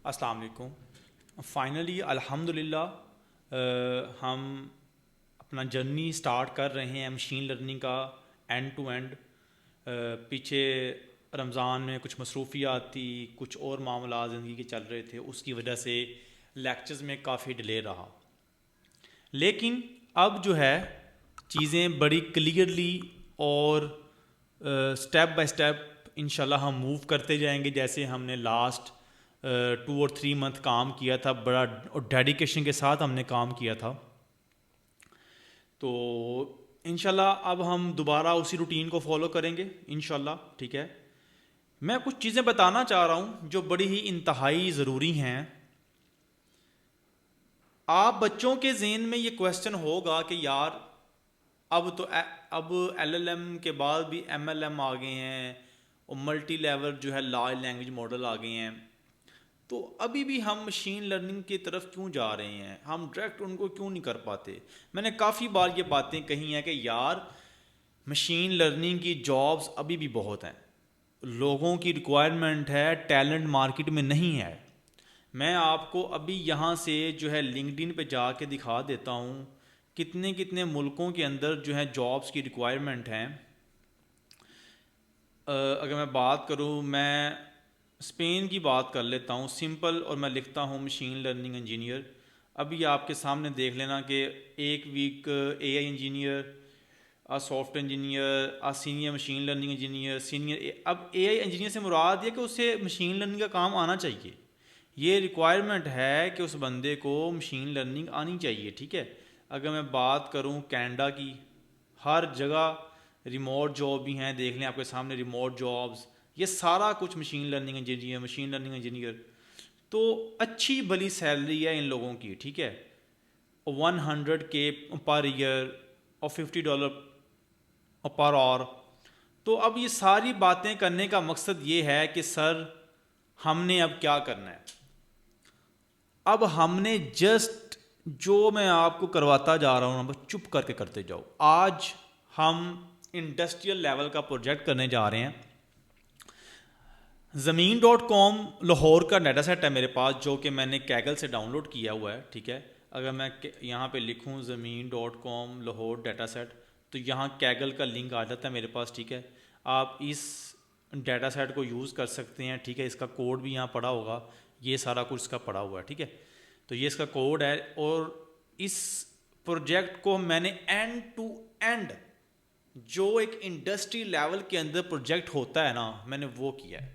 अस्सलाम वालेकुम। फाइनली अल्हम्दुलिल्लाह हम अपना जर्नी स्टार्ट कर रहे हैं मशीन लर्निंग का एंड टू एंड। पीछे रमज़ान में कुछ मसरूफ़ियात थी, कुछ और मामला ज़िंदगी के चल रहे थे, उसकी वजह से लेक्चर्स में काफ़ी डिले रहा। लेकिन अब जो है चीज़ें बड़ी क्लियरली और स्टेप बाय स्टेप इंशाल्लाह हम मूव करते जाएंगे। जैसे हमने लास्ट 2 और 3 मंथ काम किया था, बड़ा डेडिकेशन के साथ हमने काम किया था। तो इंशाल्लाह अब हम दोबारा उसी रूटीन को फॉलो करेंगे इंशाल्लाह, ठीक है। मैं कुछ चीज़ें बताना चाह रहा हूँ जो बड़ी ही इंतहाई ज़रूरी हैं। आप बच्चों के ज़हन में ये क्वेश्चन होगा कि यार अब LLM के बाद भी MLM आ गए हैं और मल्टी लेवल जो है लार्ज लैंग्वेज मॉडल आ गए हैं, तो अभी भी हम मशीन लर्निंग की तरफ क्यों जा रहे हैं, हम डायरेक्ट उनको क्यों नहीं कर पाते। मैंने काफ़ी बार ये बातें कही हैं कि यार मशीन लर्निंग की जॉब्स अभी भी बहुत हैं, लोगों की रिक्वायरमेंट है, टैलेंट मार्केट में नहीं है। मैं आपको अभी यहाँ से जो है लिंक्डइन पे जाके दिखा देता हूँ कितने कितने मुल्कों के अंदर जो है जॉब्स की रिक्वायरमेंट हैं। अगर मैं बात करूँ, मैं स्पेन की बात कर लेता हूँ सिंपल, और मैं लिखता हूँ मशीन लर्निंग इंजीनियर। अभी आपके सामने देख लेना कि एक week AI engineer, software engineer, senior machine learning engineer, senior. अब AI इंजीनियर से मुराद ये कि उसे मशीन लर्निंग का काम आना चाहिए। ये रिक्वायरमेंट है कि उस बंदे को मशीन लर्निंग आनी चाहिए, ठीक है। अगर मैं बात करूँ कनाडा की, हर जगह रिमोट जॉब भी हैं, देख लें आपके सामने रिमोट जॉब्स, ये सारा कुछ machine learning engineer, machine learning engineer. तो अच्छी भली सैलरी है इन लोगों की, ठीक है। 100K पर ईयर और $50 पर आवर। तो अब ये सारी बातें करने का मकसद ये है कि सर हमने अब क्या करना है। अब हमने जस्ट जो मैं आपको करवाता जा रहा हूँ ना, बस चुप करके करते जाओ। आज हम इंडस्ट्रियल लेवल का प्रोजेक्ट करने जा रहे हैं। ज़मीन.com लाहौर का डाटा सेट है मेरे पास, जो कि मैंने कैगल से डाउनलोड किया हुआ है, ठीक है। अगर मैं यहाँ पे लिखूँ ज़मीन.com लाहौर डाटा सेट, तो यहाँ कैगल का लिंक आ जाता है मेरे पास, ठीक है। आप इस डाटा सेट को यूज़ कर सकते हैं, ठीक है। इसका कोड भी यहाँ पड़ा होगा, ये सारा कुछ इसका पड़ा हुआ है, ठीक है। तो ये इसका कोड है, और इस प्रोजेक्ट को मैंने एंड टू एंड, जो एक इंडस्ट्री लेवल के अंदर प्रोजेक्ट होता है ना, मैंने वो किया है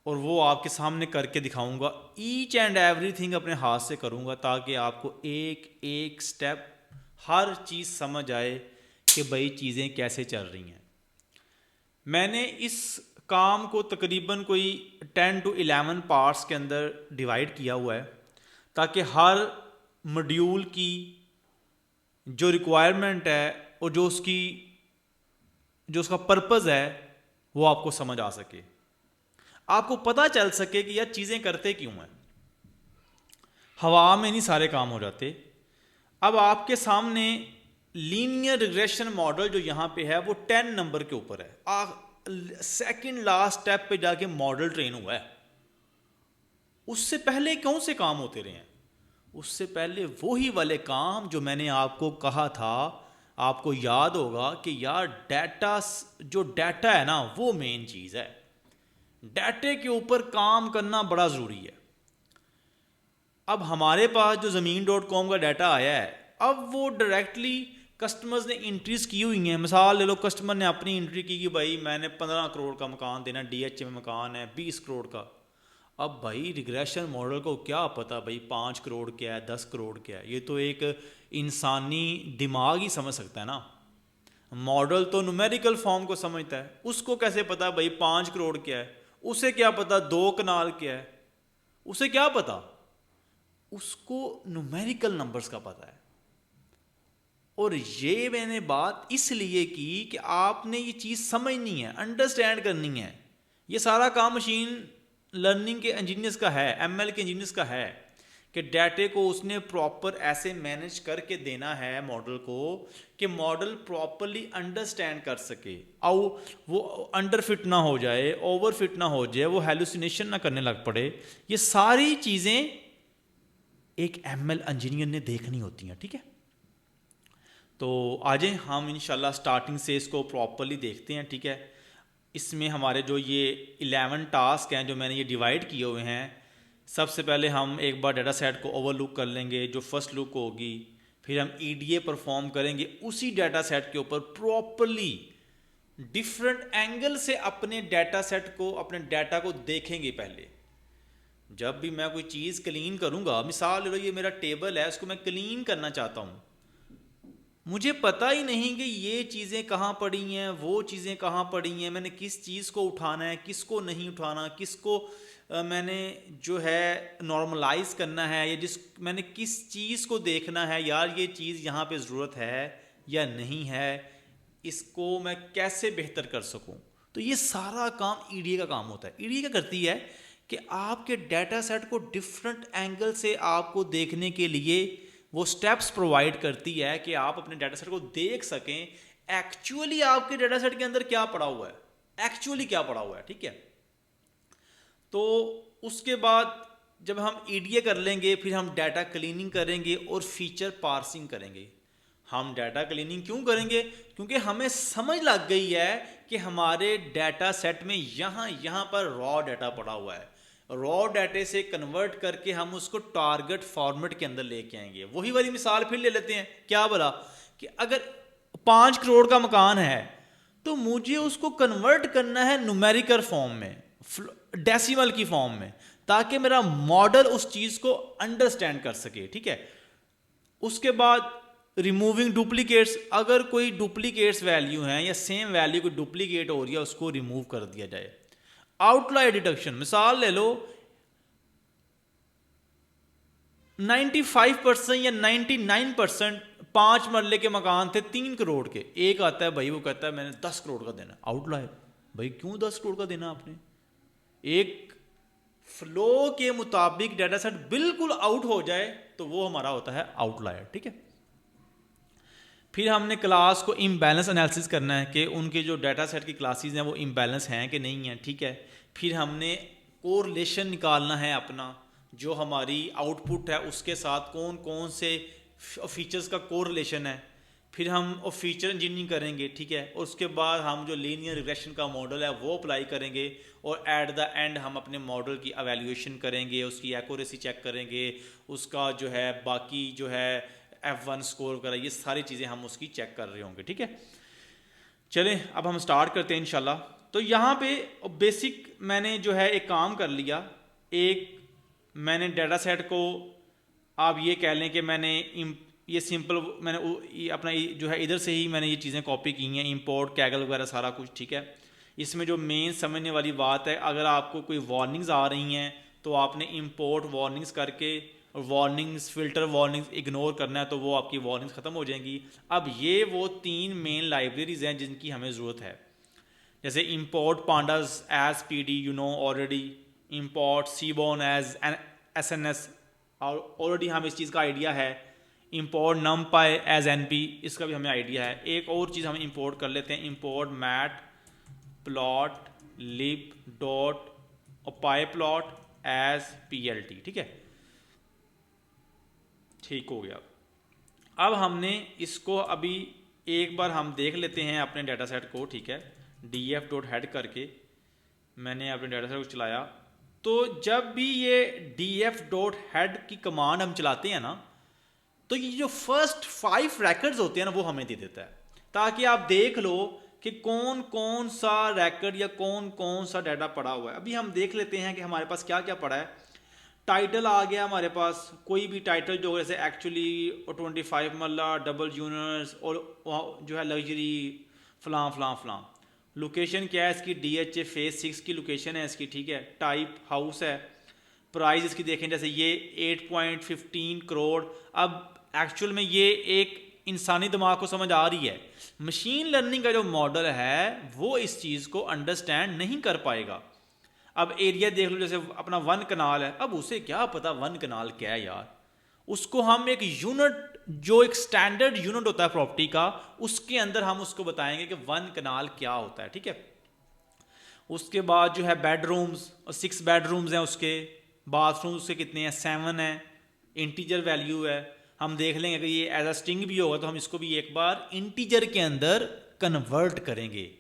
और वो आपके सामने करके दिखाऊंगा। ईच एंड एवरीथिंग अपने हाथ से करूंगा, ताकि आपको एक एक स्टेप हर चीज़ समझ आए कि भाई चीज़ें कैसे चल रही हैं। मैंने इस काम को तकरीबन कोई 10 to 11 पार्ट्स के अंदर डिवाइड किया हुआ है, ताकि हर मॉड्यूल की जो रिक्वायरमेंट है और जो उसका पर्पज़ है वो आपको समझ आ सके, आपको पता चल सके कि यार चीज़ें करते क्यों हैं। हवा में नहीं सारे काम हो जाते। अब आपके सामने लीनियर रिग्रेशन मॉडल जो यहाँ पे है वो 10 नंबर के ऊपर है। सेकंड लास्ट स्टेप पे जाके मॉडल ट्रेन हुआ है। उससे पहले कौन से काम होते रहे हैं? उससे पहले वही वाले काम जो मैंने आपको कहा था। आपको याद होगा कि यार जो डाटा है ना, वो मेन चीज़ है। डाटे के ऊपर काम करना बड़ा ज़रूरी है। अब हमारे पास जो ज़मीन.com का डाटा आया है, अब वो डायरेक्टली कस्टमर्स ने इंट्रीज की हुई हैं। मिसाल ले लो, कस्टमर ने अपनी एंट्री की कि भाई मैंने 15 करोड़ का मकान देना, DH में मकान है 20 करोड़ का। अब भाई रिग्रेशन मॉडल को क्या पता भाई 5 करोड़ क्या है, 10 करोड़ क्या है। ये तो एक इंसानी दिमाग ही समझ सकता है ना। मॉडल तो न्यूमेरिकल फॉर्म को समझता है, उसको कैसे पता भाई 5 करोड़ क्या है। उसे क्या पता 2 कनाल क्या है, उसे क्या पता। उसको न्यूमेरिकल नंबर्स का पता है। और ये मैंने बात इसलिए की कि आपने ये चीज़ समझनी है, अंडरस्टैंड करनी है। ये सारा काम मशीन लर्निंग के इंजीनियर्स का है, ML के इंजीनियर्स का है, कि डाटे को उसने प्रॉपर ऐसे मैनेज करके देना है मॉडल को कि मॉडल प्रॉपरली अंडरस्टैंड कर सके, और वो अंडर फिट ना हो जाए, ओवर फिट ना हो जाए, वो हेलुसिनेशन ना करने लग पड़े। ये सारी चीज़ें एक ML इंजीनियर ने देखनी होती हैं, ठीक है। तो आज हम इंशाल्लाह स्टार्टिंग से इसको प्रॉपरली देखते हैं, ठीक है। इसमें हमारे जो ये 11 टास्क हैं जो मैंने ये डिवाइड किए हुए हैं, सबसे पहले हम एक बार डाटा सेट को ओवरलुक कर लेंगे, जो फर्स्ट लुक होगी, फिर हम EDA परफॉर्म करेंगे उसी डाटा सेट के ऊपर प्रॉपरली डिफरेंट एंगल से अपने डाटा सेट को, अपने डाटा को देखेंगे। पहले जब भी मैं कोई चीज़ क्लीन करूँगा, मिसाल लो ये मेरा टेबल है, इसको मैं क्लीन करना चाहता हूँ, मुझे पता ही नहीं कि ये चीज़ें कहाँ पड़ी हैं, वो चीज़ें कहाँ पड़ी हैं, मैंने किस चीज़ को उठाना है, किसको नहीं उठाना, किसको मैंने जो है नॉर्मलाइज करना है, या मैंने किस चीज़ को देखना है, यार ये चीज़ यहाँ पे ज़रूरत है या नहीं है, इसको मैं कैसे बेहतर कर सकूँ। तो ये सारा काम EDA का काम होता है। EDA क्या करती है कि आपके डाटा सेट को डिफरेंट एंगल से आपको देखने के लिए वो स्टेप्स प्रोवाइड करती है कि आप अपने डाटा सेट को देख सकें एक्चुअली आपके डाटा सेट के अंदर क्या पड़ा हुआ है, एक्चुअली क्या पड़ा हुआ है, ठीक है। तो उसके बाद जब हम EDA कर लेंगे, फिर हम डाटा क्लीनिंग करेंगे और फीचर पार्सिंग करेंगे। हम डाटा क्लीनिंग क्यों करेंगे? क्योंकि हमें समझ लग गई है कि हमारे डाटा सेट में यहाँ पर रॉ डाटा पड़ा हुआ है, रॉ डाटे से कन्वर्ट करके हम उसको टारगेट फॉर्मेट के अंदर लेके आएंगे। वही वाली मिसाल फिर ले लेते हैं, क्या बोला कि अगर 5 करोड़ का मकान है तो मुझे उसको कन्वर्ट करना है न्यूमेरिकल फॉर्म में, डेसिमल की फॉर्म में, ताकि मेरा मॉडल उस चीज़ को अंडरस्टैंड कर सके, ठीक है। उसके बाद रिमूविंग डुप्लीकेट्स, अगर कोई डुप्लीकेट्स वैल्यू हैं या सेम वैल्यू कोई डुप्लीकेट हो रही है उसको रिमूव कर दिया जाए। आउटलायर डिडक्शन, मिसाल ले लो 95% या 99% 5 मरले के मकान थे 3 करोड़ के, एक आता है भाई वो कहता है मैंने 10 करोड़ का देना, आउटलायर। भाई क्यों 10 करोड़ का देना आपने? एक फ्लो के मुताबिक डाटा सेट बिल्कुल आउट हो जाए तो वो हमारा होता है आउटलायर, ठीक है। फिर हमने क्लास को इम्बैलेंस एनालिसिस करना है कि उनके जो डाटा सेट की क्लासेस हैं वो इम्बैलेंस हैं कि नहीं हैं, ठीक है। फिर हमने कोरिलेशन निकालना है अपना, जो हमारी आउटपुट है उसके साथ कौन कौन से फीचर्स का कोरिलेशन है। फिर हम फीचर इंजीनियरिंग करेंगे, ठीक है। और उसके बाद हम जो लीनियर रिग्रेशन का मॉडल है वो अप्लाई करेंगे, और एट द एंड हम अपने मॉडल की एवेल्यूएशन करेंगे, उसकी एक्यूरेसी चेक करेंगे, उसका जो है बाकी जो है F1 स्कोर वगैरह, ये सारी चीज़ें हम उसकी चेक कर रहे होंगे, ठीक है। चलें अब हम स्टार्ट करते हैं इंशाल्लाह। तो यहाँ पे बेसिक मैंने जो है एक काम कर लिया, एक मैंने डाटा सेट को आप ये कह लें कि मैंने ये सिंपल मैंने अपना जो है इधर से ही मैंने ये चीज़ें कॉपी की हैं, इंपोर्ट कैगल वगैरह सारा कुछ, ठीक है। इसमें जो मेन समझने वाली बात है, अगर आपको कोई वार्निंग्स आ रही हैं तो आपने इंपोर्ट वार्निंग्स करके और वार्निंग्स फिल्टर वार्निंग्स इग्नोर करना है, तो वो आपकी वार्निंग्स ख़त्म हो जाएंगी। अब ये वो 3 मेन लाइब्रेरीज हैं जिनकी हमें ज़रूरत है, जैसे import pandas as PD, you know already, import seaborn as SNS, और ऑलरेडी हमें इस चीज़ का आइडिया है। इंपोर्ट numpy एज NP, इसका भी हमें आइडिया है। एक और चीज़ हम इंपोर्ट कर लेते हैं, import matplotlib dot pyplot as PLT, ठीक है। ठीक हो गया। अब हमने इसको अभी एक बार हम देख लेते हैं अपने डाटा सेट को, ठीक है। df.head करके मैंने अपने डाटा सेट को चलाया, तो जब भी ये df.head की कमांड हम चलाते हैं ना, तो ये जो फर्स्ट 5 रैकर्ड्स होते हैं ना वो हमें दे देता है, ताकि आप देख लो कि कौन कौन सा रैकर्ड या कौन कौन सा डाटा पड़ा हुआ है। अभी हम देख लेते हैं कि हमारे पास क्या क्या पड़ा है। टाइटल आ गया हमारे पास, कोई भी टाइटल जो जैसे एक्चुअली 25 मल्ला, डबल जूनियर्स, और जो है लग्जरी फलां फलां फलां। लोकेशन क्या है इसकी? DHA फेज 6 की लोकेशन है इसकी, ठीक है। टाइप हाउस है। प्राइस इसकी देखें, जैसे ये 8.15 करोड़। अब एक्चुअल में ये एक इंसानी दिमाग को समझ आ रही है, मशीन लर्निंग का जो मॉडल है वो इस चीज़ को अंडरस्टैंड नहीं कर पाएगा। अब एरिया देख लो, जैसे अपना 1 कनाल है, अब उसे क्या पता 1 कनाल क्या है यार। उसको हम एक यूनिट, जो एक स्टैंडर्ड यूनिट होता है प्रॉपर्टी का, उसके अंदर हम उसको बताएंगे कि 1 कनाल क्या होता है, ठीक है। उसके बाद जो है बेडरूम्स, और 6 बेडरूम्स हैं उसके, बाथरूम उसके कितने हैं, 7 हैं, इंटीजर वैल्यू है। हम देख लेंगे कि ये एज अ स्ट्रिंग भी होगा तो हम इसको भी एक बार इंटीजर के अंदर कन्वर्ट करेंगे।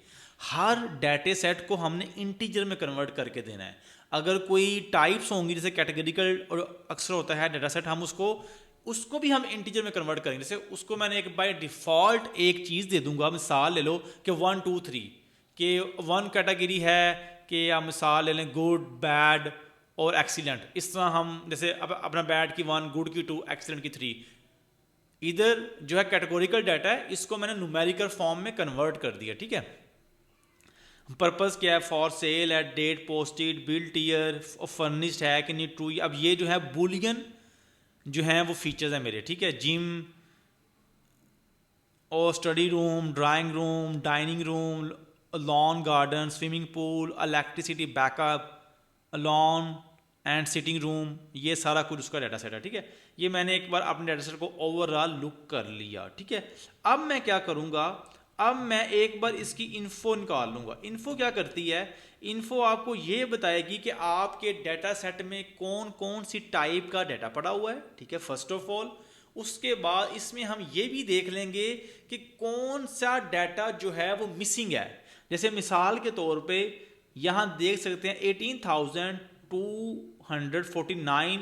हर डाटा सेट को हमने इंटीजर में कन्वर्ट करके देना है। अगर कोई टाइप्स होंगी, जैसे कैटेगरिकल और अक्सर होता है डाटा सेट, हम उसको उसको भी हम इंटीजर में कन्वर्ट करेंगे। जैसे उसको मैंने एक बाय डिफ़ॉल्ट एक चीज़ दे दूंगा, मिसाल ले लो कि 1 2 3 कि 1 कैटेगरी है, कि आप मिसाल ले लें गुड, बैड और एक्सीलेंट। इस तरह हम जैसे अपना बैड की 1, गुड की 2, एक्सीलेंट की 3। इधर जो है कैटेगोरिकल डाटा है, इसको मैंने न्यूमेरिकल फॉर्म में कन्वर्ट कर दिया, ठीक है। पर्पस क्या है, फॉर सेल है, date posted, built year, furnished है कि नहीं, ट्रू। अब ये जो है बुलियन जो है वो फीचर्स है मेरे, ठीक है। जिम और study room, drawing room, dining room, lawn garden, swimming pool, electricity backup, lawn and sitting room, ये सारा कुछ उसका डाटा सेट है, ठीक है। ये मैंने एक बार अपने डाटा सेट को ओवरऑल लुक कर लिया, ठीक है। अब मैं क्या करूँगा, अब मैं एक बार इसकी इन्फो निकाल लूँगा। इन्फो क्या करती है, इन्फो आपको ये बताएगी कि आपके डाटा सेट में कौन कौन सी टाइप का डाटा पड़ा हुआ है, ठीक है, फर्स्ट ऑफ ऑल। उसके बाद इसमें हम ये भी देख लेंगे कि कौन सा डाटा जो है वो मिसिंग है। जैसे मिसाल के तौर पे यहाँ देख सकते हैं 18,249।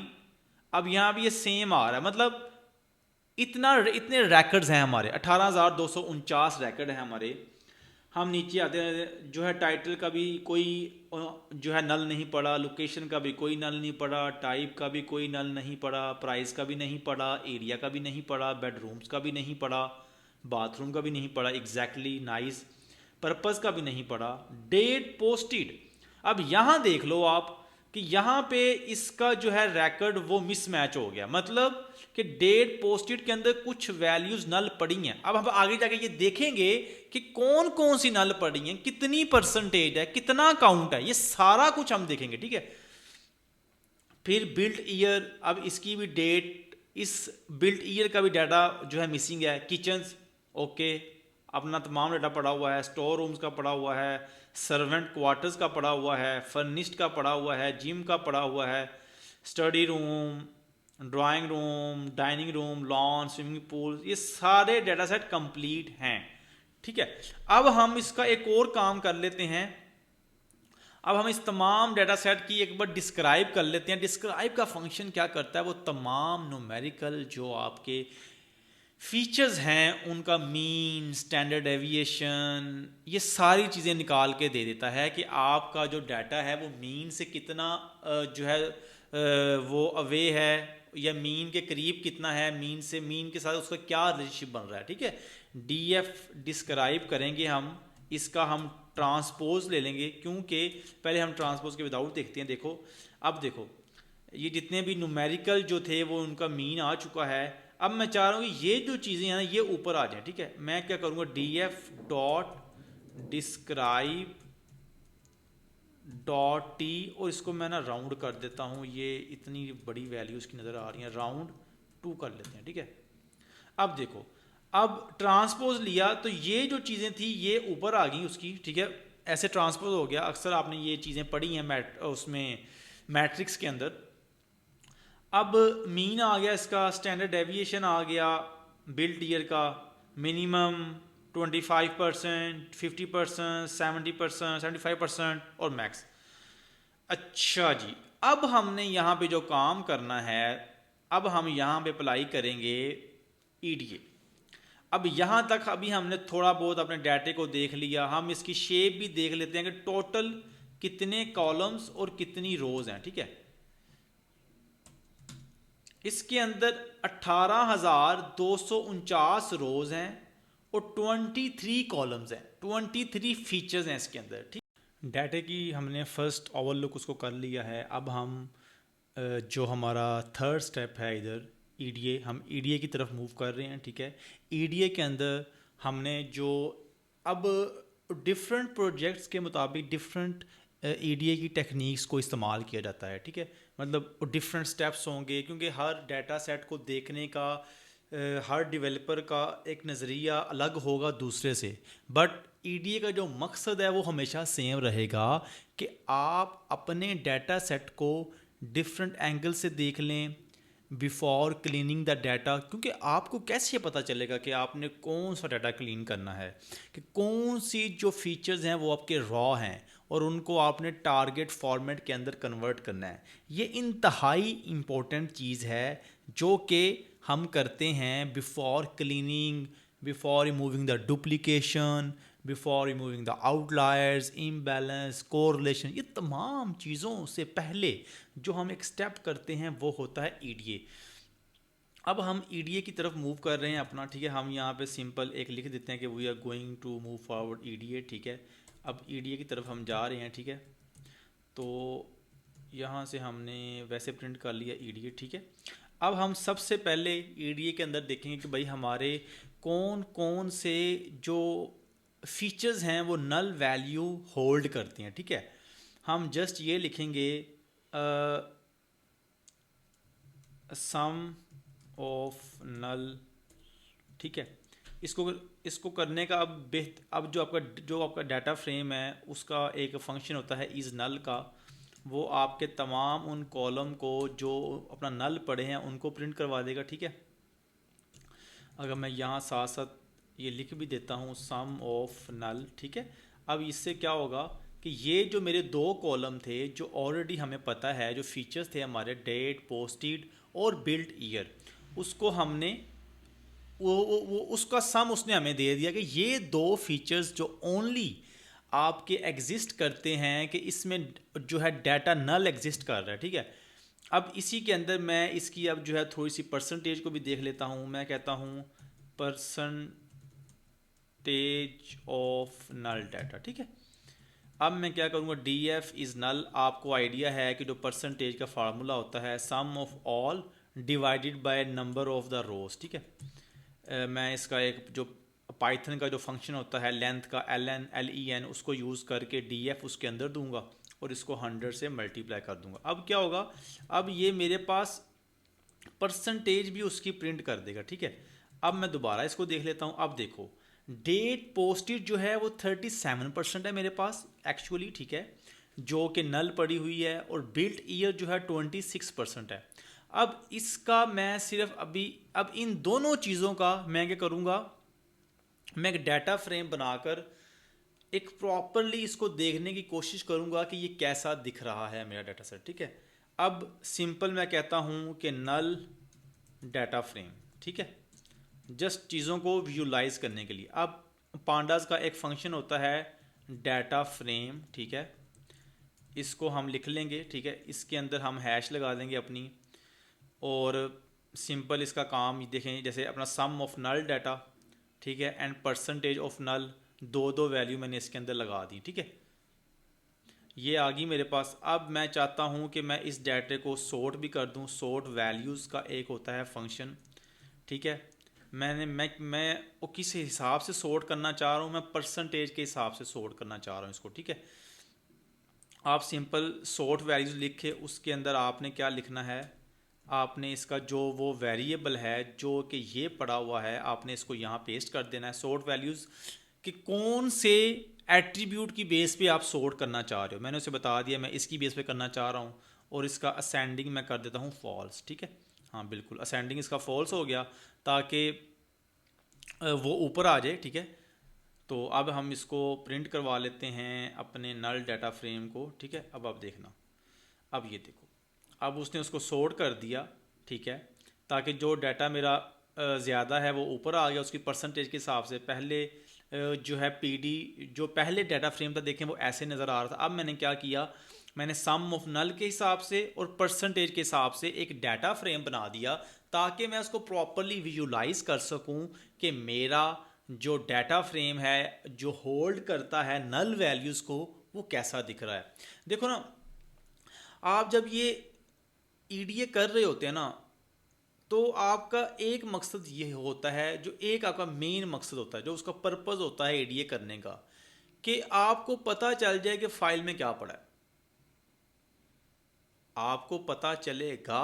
अब यहाँ भी ये सेम आ रहा है, मतलब इतने रैकर्ड्स हैं हमारे, 18,249 रैकर्ड हैं हमारे। हम नीचे आते हैं, जो है टाइटल का भी कोई जो है नल नहीं पड़ा, लोकेशन का भी कोई नल नहीं पड़ा, टाइप का भी कोई नल नहीं पड़ा, प्राइस का भी नहीं पड़ा, एरिया का भी नहीं पड़ा, बेडरूम्स का भी नहीं पड़ा, बाथरूम का भी नहीं पड़ा, एग्जैक्टली नाइस, पर्पस का भी नहीं पड़ा, डेट पोस्टेड। अब यहाँ देख लो आप कि यहाँ पे इसका जो है रैकर्ड वो मिसमैच हो गया, मतलब कि डेट पोस्टेड के अंदर कुछ वैल्यूज नल पड़ी हैं। अब हम आगे जाके ये देखेंगे कि कौन कौन सी नल पड़ी हैं, कितनी परसेंटेज है, कितना काउंट है, ये सारा कुछ हम देखेंगे, ठीक है। फिर बिल्ट ईयर, अब इसकी भी डेट, इस बिल्ट ईयर का भी डाटा जो है मिसिंग है। किचन्स, ओके, अपना तमाम डाटा पड़ा हुआ है, स्टोर रूम्स का पड़ा हुआ है, सर्वेंट क्वार्टर्स का पड़ा हुआ है, फर्निश्ड का पड़ा हुआ है, जिम का पड़ा हुआ है, study room, drawing room, dining room, lawn, swimming pool, ये सारे डाटा सेट कंप्लीट हैं, ठीक है। अब हम इसका एक और काम कर लेते हैं। अब हम इस तमाम डाटा सेट की एक बार डिस्क्राइब कर लेते हैं। डिस्क्राइब का फंक्शन क्या करता है, वो तमाम न्यूमेरिकल जो आपके फीचर्स हैं उनका मीन, स्टैंडर्ड डेविएशन, ये सारी चीज़ें निकाल के दे देता है कि आपका जो डाटा है वो मीन से कितना जो है वो अवे है, या मीन के करीब कितना है, मीन से, मीन के साथ उसका क्या रिलेशनशिप बन रहा है, ठीक है। डीएफ डिस्क्राइब करेंगे हम, इसका हम ट्रांसपोज ले लेंगे, क्योंकि पहले हम ट्रांसपोज के विदाउट देखते हैं। देखो, अब देखो ये जितने भी न्यूमेरिकल जो थे वो उनका मीन आ चुका है। अब मैं चाह रहा हूँ कि ये जो चीज़ें हैं ना ये ऊपर आ जाए, ठीक है। मैं क्या करूँगा, D F dot describe dot T, और इसको मैं ना राउंड कर देता हूँ, ये इतनी बड़ी वैल्यूज़ की नज़र आ रही हैं, राउंड 2 कर लेते हैं, ठीक है। अब देखो, अब ट्रांसपोज लिया तो ये जो चीज़ें थी ये ऊपर आ गई उसकी, ठीक है, ऐसे ट्रांसपोज हो गया। अक्सर आपने ये चीज़ें पढ़ी हैं उसमें मैट्रिक्स के अंदर। अब मीन आ गया इसका, स्टैंडर्ड डेविएशन आ गया बिल्ट ईयर का, मिनिमम 25%, 50%, 70%, 75% और मैक्स। अच्छा जी, अब हमने यहाँ पे जो काम करना है, अब हम यहाँ पे अप्लाई करेंगे ईडीए। अब यहाँ तक अभी हमने थोड़ा बहुत अपने डाटे को देख लिया, हम इसकी शेप भी देख लेते हैं कि टोटल कितने कॉलम्स और कितनी रोज हैं, ठीक है। इसके अंदर 18,249 रोज हैं और 23 कॉलम्स हैं, 23 फीचर्स हैं इसके अंदर, ठीक। डाटे की हमने फर्स्ट ओवरलुक उसको कर लिया है। अब हम जो हमारा थर्ड स्टेप है इधर ईडीए, हम ईडीए की तरफ मूव कर रहे हैं, ठीक है। ईडीए के अंदर हमने जो अब डिफरेंट प्रोजेक्ट्स के मुताबिक डिफरेंट ईडीए की टेक्निक्स को इस्तेमाल किया जाता है, ठीक है। मतलब डिफरेंट स्टेप्स होंगे क्योंकि हर डाटा सेट को देखने का हर डेवलपर का एक नज़रिया अलग होगा दूसरे से, बट ईडीए का जो मकसद है वो हमेशा सेम रहेगा कि आप अपने डाटा सेट को डिफरेंट एंगल से देख लें बिफोर क्लीनिंग द डाटा। क्योंकि आपको कैसे पता चलेगा कि आपने कौन सा डाटा क्लीन करना है, कि कौन सी जो फीचर्स हैं वो आपके रॉ हैं और उनको आपने टारगेट फॉर्मेट के अंदर कन्वर्ट करना है। ये इंतहाई इम्पोर्टेंट चीज़ है जो कि हम करते हैं before cleaning, before removing the duplication, before removing the outliers, imbalance, correlation. ये तमाम चीज़ों से पहले जो हम एक स्टेप करते हैं वो होता है ईडीए। अब हम ईडीए की तरफ मूव कर रहे हैं अपना, ठीक है। हम यहाँ पे सिंपल एक लिख देते हैं कि we are going to move forward EDA, ठीक है। अब ईडीए की तरफ हम जा रहे हैं, ठीक है। तो यहाँ से हमने वैसे प्रिंट कर लिया ईडीए, ठीक है। अब हम सबसे पहले ईडीए के अंदर देखेंगे कि भाई हमारे कौन कौन से जो फीचर्स हैं वो नल वैल्यू होल्ड करते हैं, ठीक है। हम जस्ट ये लिखेंगे सम ऑफ नल, ठीक है। इसको इसको करने का अब जो आपका डाटा फ्रेम है उसका एक फंक्शन होता है इज़ नल का। वो आपके तमाम उन कॉलम को जो अपना नल पड़े हैं उनको प्रिंट करवा देगा, ठीक है। अगर मैं यहाँ साथ साथ ये लिख भी देता हूँ सम ऑफ नल, ठीक है। अब इससे क्या होगा कि ये जो मेरे दो कॉलम थे जो ऑलरेडी हमें पता है, जो फीचर्स थे हमारे डेट, पोस्टेड और बिल्ट ईयर, उसको हमने वो उसका सम उसने हमें दे दिया कि ये दो फीचर्स जो ओनली आपके एग्जिस्ट करते हैं, कि इसमें जो है डाटा नल एग्जिस्ट कर रहा है, ठीक है। अब इसी के अंदर मैं इसकी अब जो है थोड़ी सी परसेंटेज को भी देख लेता हूँ। मैं कहता हूँ परसेंटेज ऑफ नल डाटा, ठीक है। अब मैं क्या करूँगा, डी एफ इज़ नल। आपको आइडिया है कि जो परसेंटेज का फार्मूला होता है sum of all divided by number of the rows, ठीक है। मैं इसका एक जो पाइथन का जो फंक्शन होता है लेंथ का LN उसको यूज़ करके DF उसके अंदर दूंगा और इसको 100 से मल्टीप्लाई कर दूंगा। अब क्या होगा, अब ये मेरे पास परसेंटेज भी उसकी प्रिंट कर देगा, ठीक है। अब मैं दोबारा इसको देख लेता हूँ। अब देखो डेट पोस्टेड जो है वो 37% है मेरे पास एक्चुअली, ठीक है, जो कि नल पड़ी हुई है। और बिल्ट ईयर जो है 26% है। अब इसका मैं सिर्फ अब इन दोनों चीज़ों का मैं क्या करूँगा, मैं एक डाटा फ्रेम बनाकर एक प्रॉपरली इसको देखने की कोशिश करूँगा कि ये कैसा दिख रहा है मेरा डाटा सेट, ठीक है। अब सिंपल मैं कहता हूँ कि नल डाटा फ्रेम, ठीक है, जस्ट चीज़ों को विजुलाइज करने के लिए। अब पांडास का एक फंक्शन होता है डाटा फ्रेम, ठीक है। इसको हम लिख लेंगे, ठीक है। इसके अंदर हम हैश लगा देंगे अपनी, और सिंपल इसका काम देखें, जैसे अपना सम ऑफ नल डाटा, ठीक है, एंड परसेंटेज ऑफ नल, दो वैल्यू मैंने इसके अंदर लगा दी, ठीक है। ये आ गई मेरे पास। अब मैं चाहता हूँ कि मैं इस डाटे को सॉर्ट भी कर दूँ। सॉर्ट वैल्यूज़ का एक होता है फंक्शन, ठीक है। मैं वो किस हिसाब से सॉर्ट करना चाह रहा हूँ, मैं परसेंटेज के हिसाब से सॉर्ट करना चाह रहा हूँ इसको, ठीक है। आप सिंपल सॉर्ट वैल्यूज़ लिखे, उसके अंदर आपने क्या लिखना है, आपने इसका जो वो वेरिएबल है जो कि ये पड़ा हुआ है आपने इसको यहाँ पेस्ट कर देना है। सॉर्ट वैल्यूज़ कि कौन से एट्रीब्यूट की बेस पे आप सॉर्ट करना चाह रहे हो, मैंने उसे बता दिया मैं इसकी बेस पे करना चाह रहा हूँ। और इसका असेंडिंग मैं कर देता हूँ फॉल्स, ठीक है। हाँ बिल्कुल, असेंडिंग इसका फॉल्स हो गया ताकि वो ऊपर आ जाए, ठीक है। तो अब हम इसको प्रिंट करवा लेते हैं अपने नल डाटा फ्रेम को, ठीक है। अब आप देखना, अब ये देखो, अब उसने उसको सॉर्ट कर दिया, ठीक है, ताकि जो डाटा मेरा ज़्यादा है वो ऊपर आ गया उसकी परसेंटेज के हिसाब से। पहले जो है PD जो पहले डाटा फ्रेम था देखें वो ऐसे नज़र आ रहा था। अब मैंने क्या किया, मैंने सम ऑफ नल के हिसाब से और परसेंटेज के हिसाब से एक डाटा फ्रेम बना दिया ताकि मैं उसको प्रॉपरली विजुलाइज कर सकूं कि मेरा जो डाटा फ्रेम है जो होल्ड करता है नल वैल्यूज़ को वो कैसा दिख रहा है। देखो ना, आप जब ये ईडीए कर रहे होते हैं ना, तो आपका एक मकसद ये होता है, जो एक आपका मेन मकसद होता है, जो उसका पर्पस होता है ईडीए करने का, कि आपको पता चल जाए कि फ़ाइल में क्या पड़ा है। आपको पता चलेगा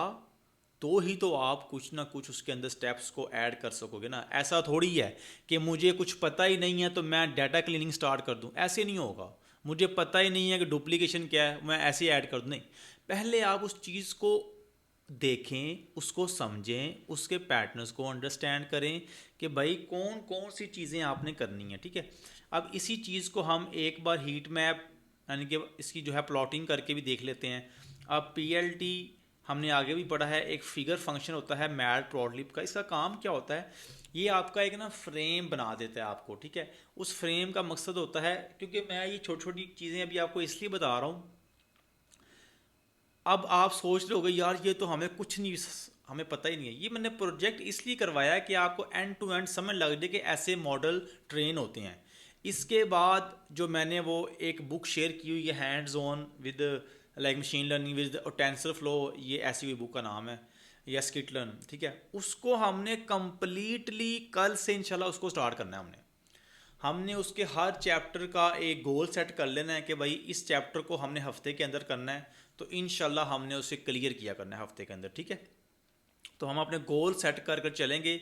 तो ही तो आप कुछ ना कुछ उसके अंदर स्टेप्स को ऐड कर सकोगे ना। ऐसा थोड़ी है कि मुझे कुछ पता ही नहीं है तो मैं डाटा क्लीनिंग स्टार्ट कर दूं, ऐसे नहीं होगा। मुझे पता ही नहीं है कि डुप्लीकेशन क्या है, मैं ऐसे ही ऐड कर दूं, नहीं। पहले आप उस चीज़ को देखें, उसको समझें, उसके पैटर्न्स को अंडरस्टैंड करें कि भाई कौन कौन सी चीज़ें आपने करनी है, ठीक है। अब इसी चीज़ को हम एक बार हीट मैप यानी कि इसकी जो है प्लॉटिंग करके भी देख लेते हैं। अब पीएलटी हमने आगे भी पढ़ा है, एक फिगर फंक्शन होता है मैटप्लॉटलिब का। इसका काम क्या होता है, ये आपका एक ना फ्रेम बना देता है आपको, ठीक है। उस फ्रेम का मकसद होता है, क्योंकि मैं ये छोटी छोटी चीज़ें अभी आपको इसलिए बता रहा हूँ, अब आप सोच रहे होगे यार ये तो हमें कुछ नहीं, हमें पता ही नहीं है। ये मैंने प्रोजेक्ट इसलिए करवाया है कि आपको एंड टू एंड समझ लग जाए कि ऐसे मॉडल ट्रेन होते हैं। इसके बाद जो मैंने वो एक बुक शेयर की हुई है, hands on with like machine learning with tensor flow, ये ऐसी हुई बुक का नाम है, या स्किट लर्न, ठीक है। उसको हमने कंप्लीटली कल से इंशाल्लाह उसको स्टार्ट करना है। हमने उसके हर चैप्टर का एक गोल सेट कर लेना है कि भाई इस चैप्टर को हमने हफ्ते के अंदर करना है, तो इंशाल्लाह हमने उसे क्लियर किया करना है हफ्ते के अंदर, ठीक है। तो हम अपने गोल सेट कर कर चलेंगे,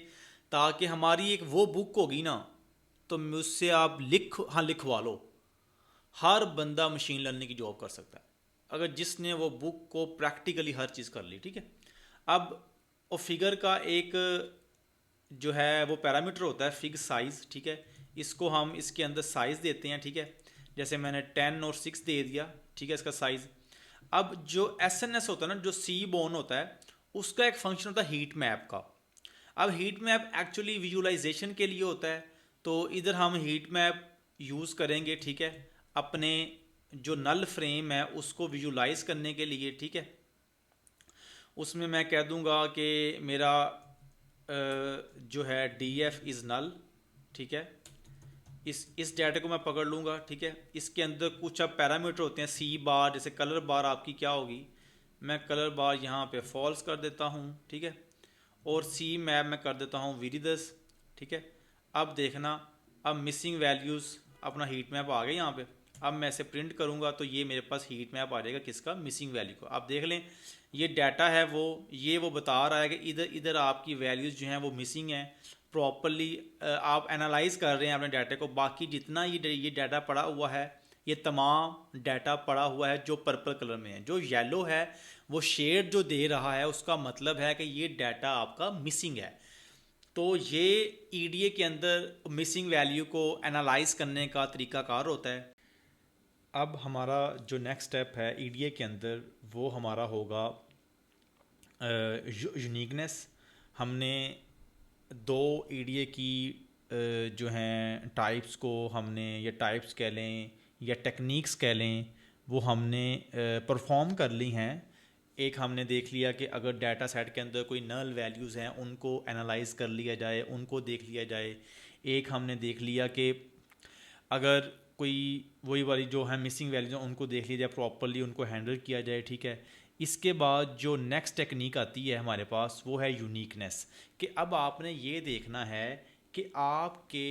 ताकि हमारी एक वो बुक होगी ना, तो मुझसे आप लिखवा लो, हर बंदा मशीन लर्निंग की जॉब कर सकता है अगर जिसने वो बुक को प्रैक्टिकली हर चीज़ कर ली, ठीक है। अब वो फिगर का एक जो है वो पैरामीटर होता है फिग साइज़, ठीक है। इसको हम इसके अंदर साइज़ देते हैं, ठीक है। जैसे मैंने 10 और 6 दे दिया, ठीक है, इसका साइज़। अब जो एस एन एस होता है ना, जो सी बोन होता है, उसका एक फंक्शन होता है हीट मैप का। अब हीट मैप एक्चुअली विजुअलाइजेशन के लिए होता है, तो इधर हम हीट मैप यूज़ करेंगे, ठीक है, अपने जो नल फ्रेम है उसको विजुलाइज करने के लिए, ठीक है। उसमें मैं कह दूंगा कि मेरा जो है डी एफ इज़ नल, ठीक है। इस डाटा को मैं पकड़ लूँगा, ठीक है। इसके अंदर कुछ अब पैरामीटर होते हैं, सी बार, जैसे कलर बार आपकी क्या होगी, मैं कलर बार यहाँ पे फॉल्स कर देता हूँ, ठीक है। और सी मैप मैं कर देता हूँ विरिदस, ठीक है। अब देखना, अब मिसिंग वैल्यूज़ अपना हीट मैप आ गया यहाँ पे। अब मैं इसे प्रिंट करूँगा तो ये मेरे पास हीट मैप आ जाएगा किसका, मिसिंग वैल्यू को। आप देख लें ये डाटा है वो, ये वो बता रहा है कि इधर इधर आपकी वैल्यूज़ जो हैं वो मिसिंग हैं। प्रॉपरली आप एनालाइज कर रहे हैं अपने डाटा को। बाकी जितना ये डाटा पड़ा हुआ है, ये तमाम डाटा पड़ा हुआ है जो पर्पल कलर में है। जो येलो है वो शेड जो दे रहा है, उसका मतलब है कि ये डाटा आपका मिसिंग है। तो ये ईडीए के अंदर मिसिंग वैल्यू को एनालाइज करने का तरीकाकार होता है। अब हमारा जो नेक्स्ट स्टेप है ईडीए के अंदर, वो हमारा होगा यूनिकनेस। हमने दो ईडीए की जो हैं टाइप्स को हमने, या टाइप्स कह लें या टेक्निक्स कह लें, वो हमने परफॉर्म कर ली हैं। एक हमने देख लिया कि अगर डाटा सेट के अंदर कोई नल वैल्यूज़ हैं उनको एनालाइज कर लिया जाए, उनको देख लिया जाए। एक हमने देख लिया कि अगर कोई वही वाली जो है मिसिंग वैल्यूज हैं उनको देख लिया जाए, प्रॉपरली उनको हैंडल किया जाए, ठीक है। इसके बाद जो नेक्स्ट टेक्निक आती है हमारे पास, वो है यूनिकनेस। कि अब आपने ये देखना है कि आपके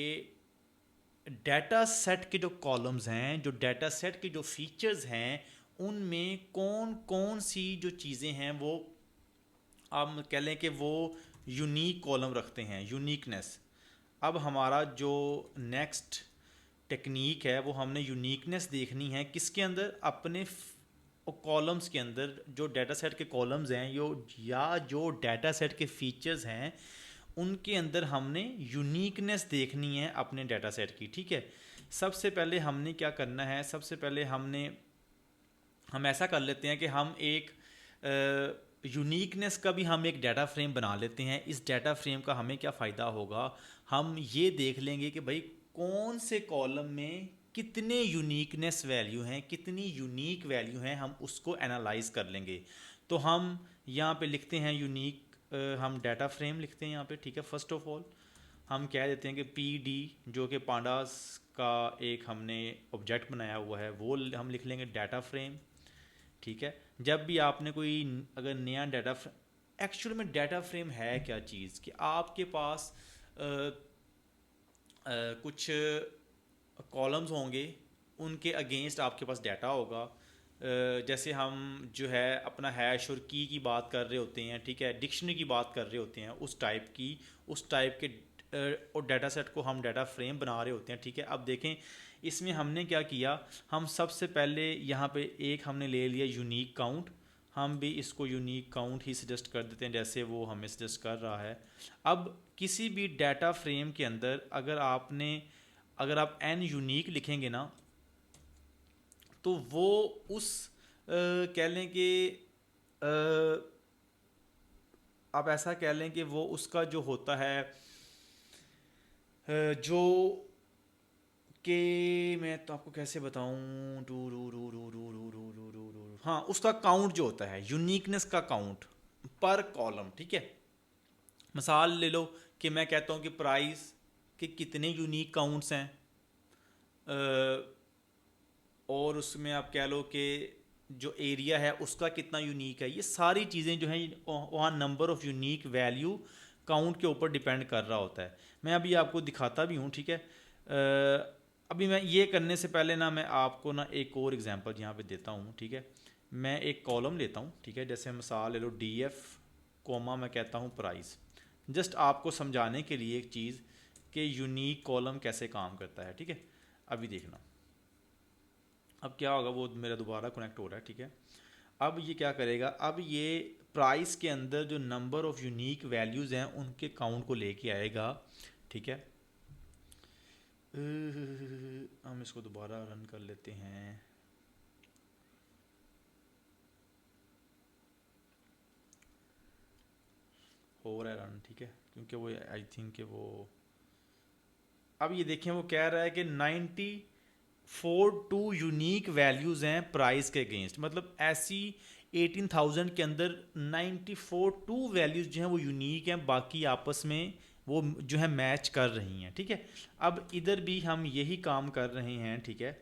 डाटा सेट के जो कॉलम्स हैं, जो डाटा सेट के जो फीचर्स हैं, उनमें कौन कौन सी जो चीज़ें हैं वो आप कह लें कि वो यूनिक कॉलम रखते हैं, यूनिकनेस। अब हमारा जो नेक्स्ट टेक्निक है वो हमने यूनिकनेस देखनी है किसके अंदर, अपने कॉलम्स के अंदर। जो डाटा सेट के कॉलम्स हैं यो, या जो डाटा सेट के फीचर्स हैं, उनके अंदर हमने यूनिकनेस देखनी है अपने डाटा सेट की, ठीक है। सबसे पहले हमने क्या करना है, सबसे पहले हम ऐसा कर लेते हैं कि हम एक यूनिकनेस का भी हम एक डाटा फ्रेम बना लेते हैं। इस डाटा फ्रेम का हमें क्या फ़ायदा होगा, हम ये देख लेंगे कि भाई कौन से कॉलम में कितने यूनिकनेस वैल्यू हैं, कितनी यूनिक वैल्यू हैं, हम उसको एनालाइज कर लेंगे। तो हम यहाँ पे लिखते हैं यूनिक, हम डाटा फ्रेम लिखते हैं यहाँ पे, ठीक है। फर्स्ट ऑफ ऑल हम कह देते हैं कि पी डी, जो कि पांडास का एक हमने ऑब्जेक्ट बनाया हुआ है, वो हम लिख लेंगे डाटा फ्रेम, ठीक है। जब भी आपने कोई अगर नया डाटा, एक्चुअल में डाटा फ्रेम है क्या चीज़, कि आपके पास कुछ कॉलम्स होंगे, उनके अगेंस्ट आपके पास डाटा होगा। जैसे हम जो है अपना हैश और की बात कर रहे होते हैं, ठीक है, डिक्शनरी की बात कर रहे होते हैं, उस टाइप के और डाटा सेट को हम डाटा फ्रेम बना रहे होते हैं, ठीक है। अब देखें इसमें हमने क्या किया, हम सबसे पहले यहाँ पे एक हमने ले लिया यूनिक काउंट। हम भी इसको यूनिक काउंट ही सजेस्ट कर देते हैं जैसे वो हमें सजेस्ट कर रहा है। अब किसी भी डाटा फ्रेम के अंदर अगर आप n यूनिक लिखेंगे ना, तो वो उस कह लें कि आप ऐसा कह लें कि वो उसका जो होता है जो कि मैं तो आपको कैसे बताऊं, टू रू रू रू रू रू रू रू रू रू रू हाँ, उसका काउंट जो होता है, यूनिकनेस का काउंट पर कॉलम, ठीक है। मिसाल ले लो कि मैं कहता हूँ कि प्राइस के कितने यूनिक काउंट्स हैं, और उसमें आप कह लो कि जो एरिया है उसका कितना यूनिक है। ये सारी चीज़ें जो हैं वहाँ number of unique value count के ऊपर डिपेंड कर रहा होता है। मैं अभी आपको दिखाता भी हूँ, ठीक है। अभी मैं ये करने से पहले ना मैं आपको ना एक और एग्जांपल यहाँ पे देता हूँ, ठीक है। मैं एक कॉलम लेता हूँ, ठीक है, जैसे मिसाल ले लो DF कोमा मैं कहता हूँ प्राइस, जस्ट आपको समझाने के लिए एक चीज़ कि यूनिक कॉलम कैसे काम करता है, ठीक है। अभी देखना अब क्या होगा, वो मेरा दोबारा कनेक्ट हो रहा है, ठीक है। अब ये क्या करेगा, अब ये प्राइस के अंदर जो नंबर ऑफ़ यूनिक वैल्यूज़ हैं उनके काउंट को लेके आएगा, ठीक है। हम इसको दोबारा रन कर लेते हैं। हो रहा है रन, ठीक है, क्योंकि वो आई थिंक कि वो अब ये देखें वो कह रहा है कि 94 यूनिक वैल्यूज़ हैं प्राइस के अगेंस्ट, मतलब ऐसी 18,000 के अंदर 94 वैल्यूज़ जो हैं वो यूनिक हैं, बाकी आपस में वो जो है मैच कर रही हैं, ठीक है। अब इधर भी हम यही काम कर रहे हैं, ठीक है।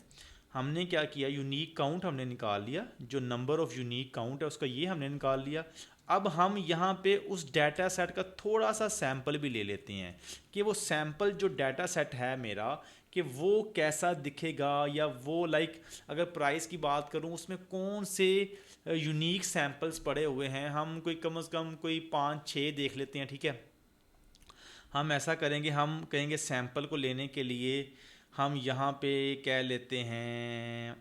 हमने क्या किया, यूनिक काउंट हमने निकाल लिया, जो नंबर ऑफ़ यूनिक काउंट है उसका ये हमने निकाल लिया। अब हम यहाँ पे उस डाटा सेट का थोड़ा सा सैंपल भी ले लेते हैं कि वो सैंपल जो डाटा सेट है मेरा, कि वो कैसा दिखेगा, या वो लाइक अगर प्राइस की बात करूँ उसमें कौन से यूनिक सैंपल्स पड़े हुए हैं। हम कोई कम से कम कोई 5-6 देख लेते हैं, ठीक है। हम ऐसा करेंगे, हम कहेंगे सैंपल को लेने के लिए हम यहाँ पे कह लेते हैं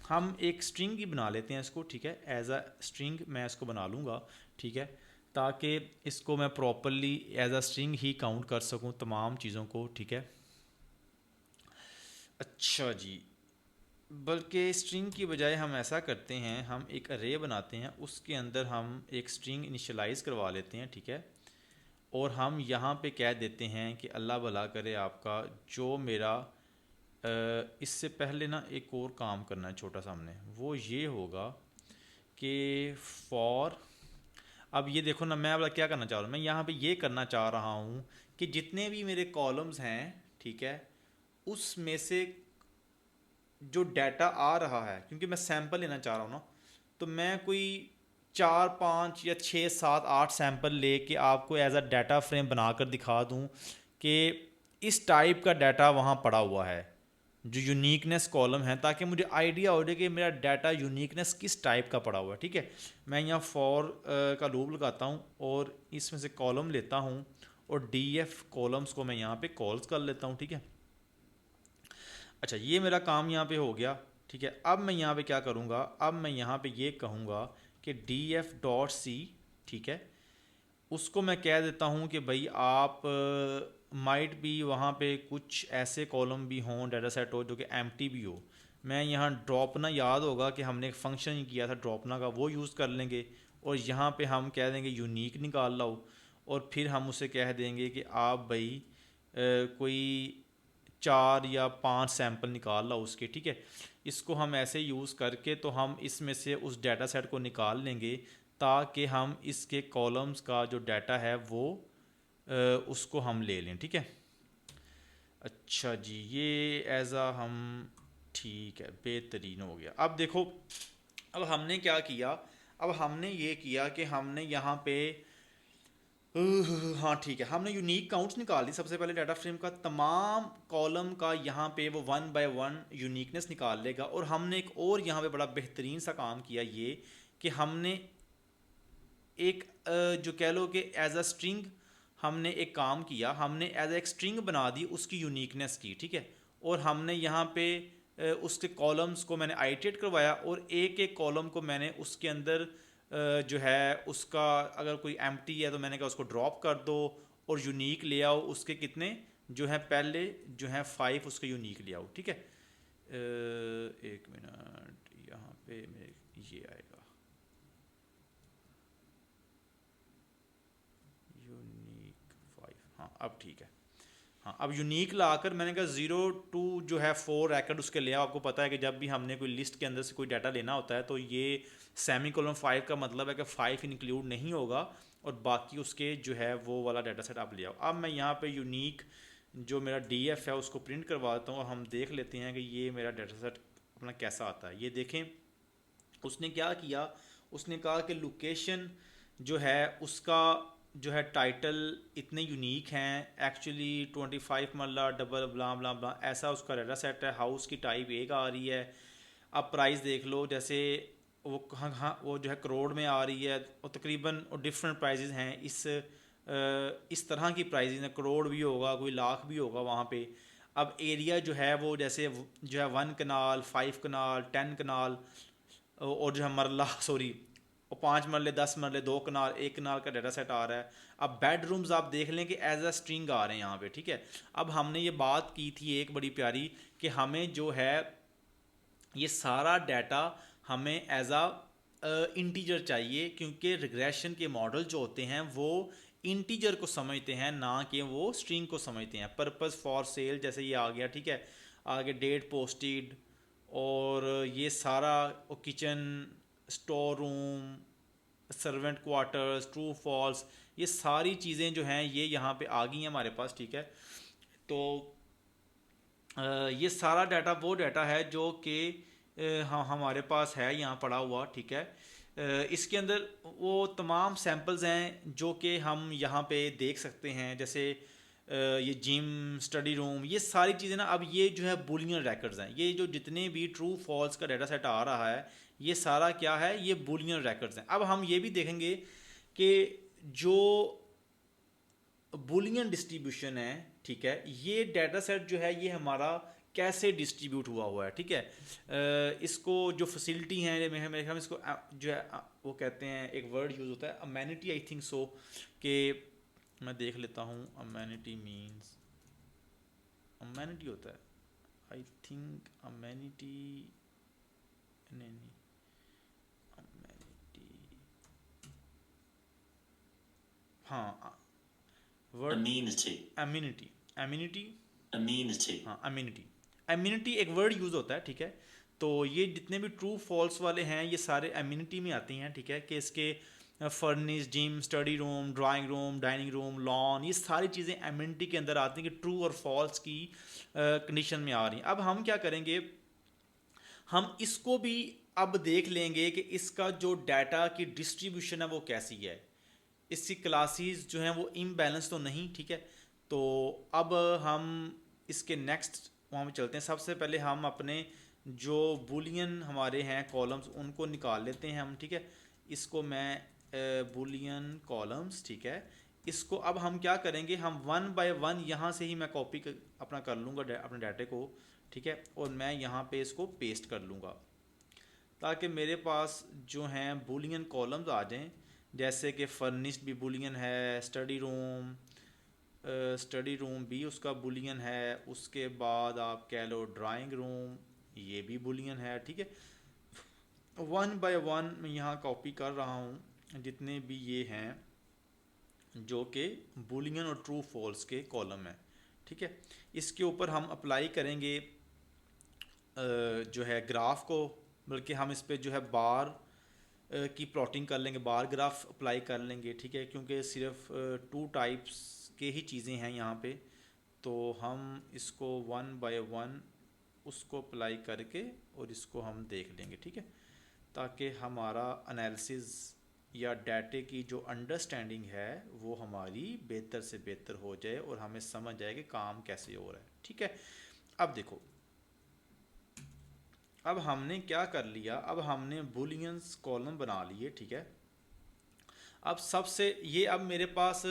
हम एक स्ट्रिंग ही बना लेते हैं इसको, ठीक है। एज अ स्ट्रिंग मैं इसको बना लूँगा, ठीक है, ताकि इसको मैं प्रॉपरली एज अ स्ट्रिंग ही काउंट कर सकूँ तमाम चीज़ों को, ठीक है। अच्छा जी, बल्कि स्ट्रिंग की बजाय हम ऐसा करते हैं, हम एक अरे बनाते हैं, उसके अंदर हम एक स्ट्रिंग इनिशियलाइज़ करवा लेते हैं, ठीक है। और हम यहाँ पे कह देते हैं कि अल्लाह भला करे आपका, जो मेरा इससे पहले ना एक और काम करना है छोटा सा हमने, वो ये होगा कि फॉर, अब ये देखो ना, मैं अब क्या करना चाह रहा हूँ, मैं यहाँ पे ये करना चाह रहा हूँ कि जितने भी मेरे कॉलम्स हैं, ठीक है, उसमें से जो डाटा आ रहा है, क्योंकि मैं सैंपल लेना चाह रहा हूँ ना, तो मैं कोई 4-5 या 6-7-8 सैंपल लेके आपको एज अ डाटा फ्रेम बनाकर दिखा दूँ कि इस टाइप का डाटा वहाँ पड़ा हुआ है, जो यूनिकनेस कॉलम है, ताकि मुझे आइडिया हो जाए कि मेरा डाटा यूनिकनेस किस टाइप का पड़ा हुआ है, ठीक है। मैं यहाँ फॉर का लूप लगाता हूँ और इसमें से कॉलम लेता हूँ और DF कॉलम्स को मैं यहाँ पे कॉल्स कर लेता हूँ, ठीक है। अच्छा, ये मेरा काम यहाँ पे हो गया, ठीक है। अब मैं यहाँ पे क्या करूँगा, अब मैं यहाँ पे ये कहूँगा कि DF.C, ठीक है, उसको मैं कह देता हूँ कि भाई आप माइट भी वहाँ पे कुछ ऐसे कॉलम भी हों, डाटा सेट हो जो कि एम्प्टी भी हो। मैं यहाँ ड्रॉपना याद होगा कि हमने एक फंक्शन ही किया था ड्रॉपना का, वो यूज़ कर लेंगे और यहाँ पे हम कह देंगे यूनिक निकाल लाओ, और फिर हम उसे कह देंगे कि आप भाई कोई 4 या 5 सैंपल निकाल लो उसके, ठीक है। इसको हम ऐसे यूज़ करके तो हम इसमें से उस डाटा सेट को निकाल लेंगे, ताकि हम इसके कॉलम्स का जो डाटा है वो उसको हम ले लें, ठीक है। अच्छा जी, ये एज आ हम, ठीक है, बेहतरीन हो गया। अब देखो, अब हमने क्या किया, अब हमने ये किया कि हमने यहाँ पे हाँ ठीक है, हमने यूनिक काउंट्स निकाल दी। सबसे पहले डाटा फ्रेम का तमाम कॉलम का यहाँ पे वो वन बाय वन यूनिकनेस निकाल लेगा। और हमने एक और यहाँ पे बड़ा बेहतरीन सा काम किया ये, कि हमने एक जो कह लो कि एज अ स्ट्रिंग हमने एक काम किया, हमने एज एक स्ट्रिंग बना दी उसकी यूनिकनेस की, ठीक है। और हमने यहाँ पे उसके कॉलम्स को मैंने आइटरेट करवाया, और एक एक कॉलम को मैंने उसके अंदर जो है उसका अगर कोई एम्प्टी है तो मैंने कहा उसको ड्रॉप कर दो, और यूनिक ले आओ उसके कितने जो है पहले जो है 5 उसके यूनिक ले आओ, ठीक है। एक मिनट, यहाँ पे मेरे ये आएगा यूनिक 5, हाँ अब ठीक है। हाँ अब यूनिक लाकर मैंने कहा 0 to जो है 4 रैकेट उसके ले आओ। आपको पता है कि जब भी हमने कोई लिस्ट के अंदर से कोई डाटा लेना होता है तो ये सेमी कोलन 5 का मतलब है कि 5 इंक्लूड नहीं होगा, और बाकी उसके जो है वो वाला डाटा सेट आप ले आओ। अब मैं यहाँ पे यूनिक जो मेरा डीएफ है उसको प्रिंट करवाता हूँ, और हम देख लेते हैं कि ये मेरा डाटा सेट अपना कैसा आता है। ये देखें उसने क्या किया, उसने कहा कि लोकेशन जो है उसका जो है टाइटल इतने यूनिक हैं एक्चुअली 25 मरला डबल ब्ला ब्ला ब्ला, ऐसा उसका डाटा सेट है। हाउस की टाइप एक आ रही है। अब प्राइस देख लो, जैसे वो कहाँ कहाँ वो जो है करोड़ में आ रही है, और तकरीबन डिफरेंट प्राइजेज़ हैं। इस तरह की प्राइजेज़ हैं, करोड़ भी होगा, कोई लाख भी होगा वहाँ पे। अब एरिया जो है वो जैसे जो है 1 कनाल, 5 कनाल, 10 कनाल, और जो है मरला सॉरी, और 5 मरले, 10 मरले, 2 कनाल, 1 कनाल का डाटा सेट आ रहा है। अब बेडरूम्स आप देख लें कि एज अ स्ट्रिंग आ रहे हैं यहाँ पे, ठीक है। अब हमने ये बात की थी एक बड़ी प्यारी, कि हमें जो है ये सारा डाटा हमें एज अ इंटीजर चाहिए, क्योंकि रिग्रेशन के मॉडल जो होते हैं वो इंटीजर को समझते हैं, ना कि वो स्ट्रिंग को समझते हैं। पर्पस फॉर सेल जैसे ये आ गया, ठीक है। आगे डेट पोस्टेड, और ये सारा kitchen, store room, servant quarters, true false, ये सारी चीज़ें जो हैं ये यहाँ पे आ गई हैं हमारे पास, ठीक है। तो ये सारा डाटा वो डाटा है जो कि हाँ हमारे पास है यहाँ पड़ा हुआ, ठीक है। इसके अंदर वो तमाम सैम्पल्स हैं जो कि हम यहाँ पे देख सकते हैं, जैसे ये जिम, स्टडी रूम, ये सारी चीज़ें ना। अब ये जो है बुलियन रैकर्ड्स हैं, ये जो जितने भी ट्रू फॉल्स का डाटा सेट आ रहा है ये सारा क्या है, ये बुलियन रैकर्ड्स हैं। अब हम ये भी देखेंगे कि जो बुलियन डिस्ट्रीब्यूशन है, ठीक है, ये डाटा सेट जो है ये हमारा कैसे डिस्ट्रीब्यूट हुआ है, ठीक है। इसको जो फैसिलिटी हैं मेरे ख्याल में इसको जो है वो कहते हैं, एक वर्ड यूज़ होता है अमेनिटी, आई थिंक सो, कि मैं देख लेता हूँ। अमेनिटी मीन्स, अमेनिटी होता है आई थिंक, अमेनिटी नहीं नहीं, अमेनिटी, हाँ word Amenity. Immunity, immunity, Amenity. हाँ अम्यूनिटी, अम्यूनिटी एक वर्ड यूज़ होता है, ठीक है। तो ये जितने भी ट्रू फॉल्स वाले हैं ये सारे अम्यूनिटी में आती हैं, ठीक है। कि इसके furnish, gym, study room, drawing room, dining room, lawn, ये सारी चीज़ें अम्यूनिटी के अंदर आती हैं कि ट्रू और फॉल्स की कंडीशन में आ रही हैं। अब हम क्या करेंगे, हम इसको भी अब देख लेंगे कि इसका जो डाटा की डिस्ट्रीब्यूशन है वो कैसी है, इसकी क्लासेस जो हैं वो इम्बैलेंस तो नहीं, ठीक है। तो अब हम इसके नेक्स्ट वहाँ पे चलते हैं। सबसे पहले हम अपने जो बुलियन हमारे हैं कॉलम्स उनको निकाल लेते हैं हम, ठीक है। इसको मैं बुलियन कॉलम्स, ठीक है। इसको अब हम क्या करेंगे, हम वन बाय वन यहाँ से ही मैं कॉपी अपना कर लूँगा अपने डाटे को, ठीक है। और मैं यहाँ पे इसको पेस्ट कर लूँगा, ताकि मेरे पास जो हैं बुलियन कॉलम्स आ जाएं। जैसे कि फर्निश्ड भी बुलियन है, स्टडी रूम भी उसका बुलियन है, उसके बाद आप कह लो ड्राइंग रूम, ये भी बुलियन है, ठीक है। वन बाय वन मैं यहाँ कॉपी कर रहा हूँ जितने भी ये हैं जो कि बुलियन और ट्रू फॉल्स के कॉलम हैं, ठीक है। इसके ऊपर हम अप्लाई करेंगे जो है ग्राफ को, बल्कि हम इस पर जो है बार की प्लॉटिंग कर लेंगे, बार ग्राफ अप्लाई कर लेंगे, ठीक है। क्योंकि सिर्फ टू टाइप्स के ही चीज़ें हैं यहाँ पे, तो हम इसको वन बाय वन उसको अप्लाई करके और इसको हम देख लेंगे, ठीक है। ताकि हमारा एनालिसिस या डाटे की जो अंडरस्टैंडिंग है वो हमारी बेहतर से बेहतर हो जाए और हमें समझ आए कि काम कैसे हो रहा है। ठीक है, अब देखो, अब हमने क्या कर लिया, अब हमने बुलियंस कॉलम बना लिए। ठीक है, अब सबसे ये, अब मेरे पास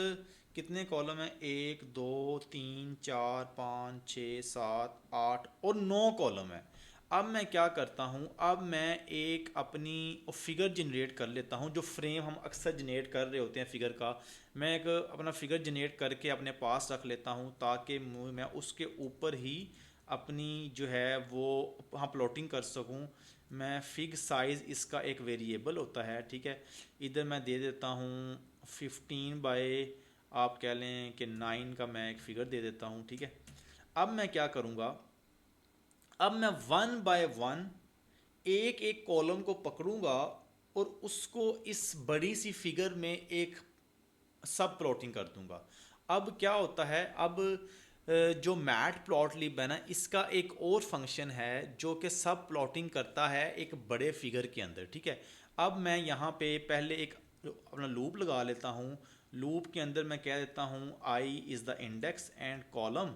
कितने कॉलम हैं, एक दो तीन चार पाँच छः सात आठ और नौ कॉलम है। अब मैं क्या करता हूँ, अब मैं एक अपनी फिगर जनरेट कर लेता हूँ, जो फ्रेम हम अक्सर जनरेट कर रहे होते हैं फिगर का। मैं एक अपना फिगर जनरेट करके अपने पास रख लेता हूँ, ताकि मैं उसके ऊपर ही अपनी जो है वो हाँ प्लॉटिंग कर सकूँ। मैं फिग साइज़ इसका एक वेरिएबल होता है। ठीक है, इधर मैं दे देता हूँ 15 बाय, आप कह लें कि 9 का मैं एक फिगर दे देता हूँ। ठीक है, अब मैं क्या करूँगा, अब मैं 1 बाय 1 एक एक कॉलम को पकड़ूंगा और उसको इस बड़ी सी फिगर में एक सब प्लॉटिंग कर दूंगा। अब क्या होता है, अब जो मैट प्लॉट लिब है ना, इसका एक और फंक्शन है जो कि सब प्लॉटिंग करता है एक बड़े फिगर के अंदर। ठीक है, अब मैं यहाँ पे पहले एक अपना लूप लगा लेता हूँ। लूप के अंदर मैं कह देता हूँ i is the index and column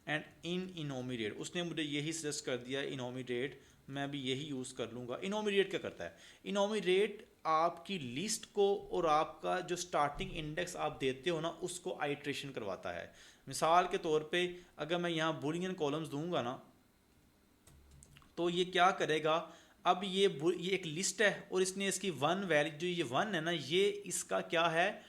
and in इनोमिडेट। उसने मुझे यही सजेस्ट कर दिया इनोमिडेट, मैं भी यही यूज़ कर लूँगा। इनोमिडेट क्या करता है, इनोमिडेट आपकी लिस्ट को और आपका जो स्टार्टिंग इंडेक्स आप देते हो ना उसको आइट्रेशन करवाता है। मिसाल के तौर पे अगर मैं यहाँ बुलियन कॉलम्स दूंगा ना, तो ये क्या करेगा, अब ये एक लिस्ट है और इसने इसकी वन वैल्यू, जो ये वन है ना, ये इसका क्या है,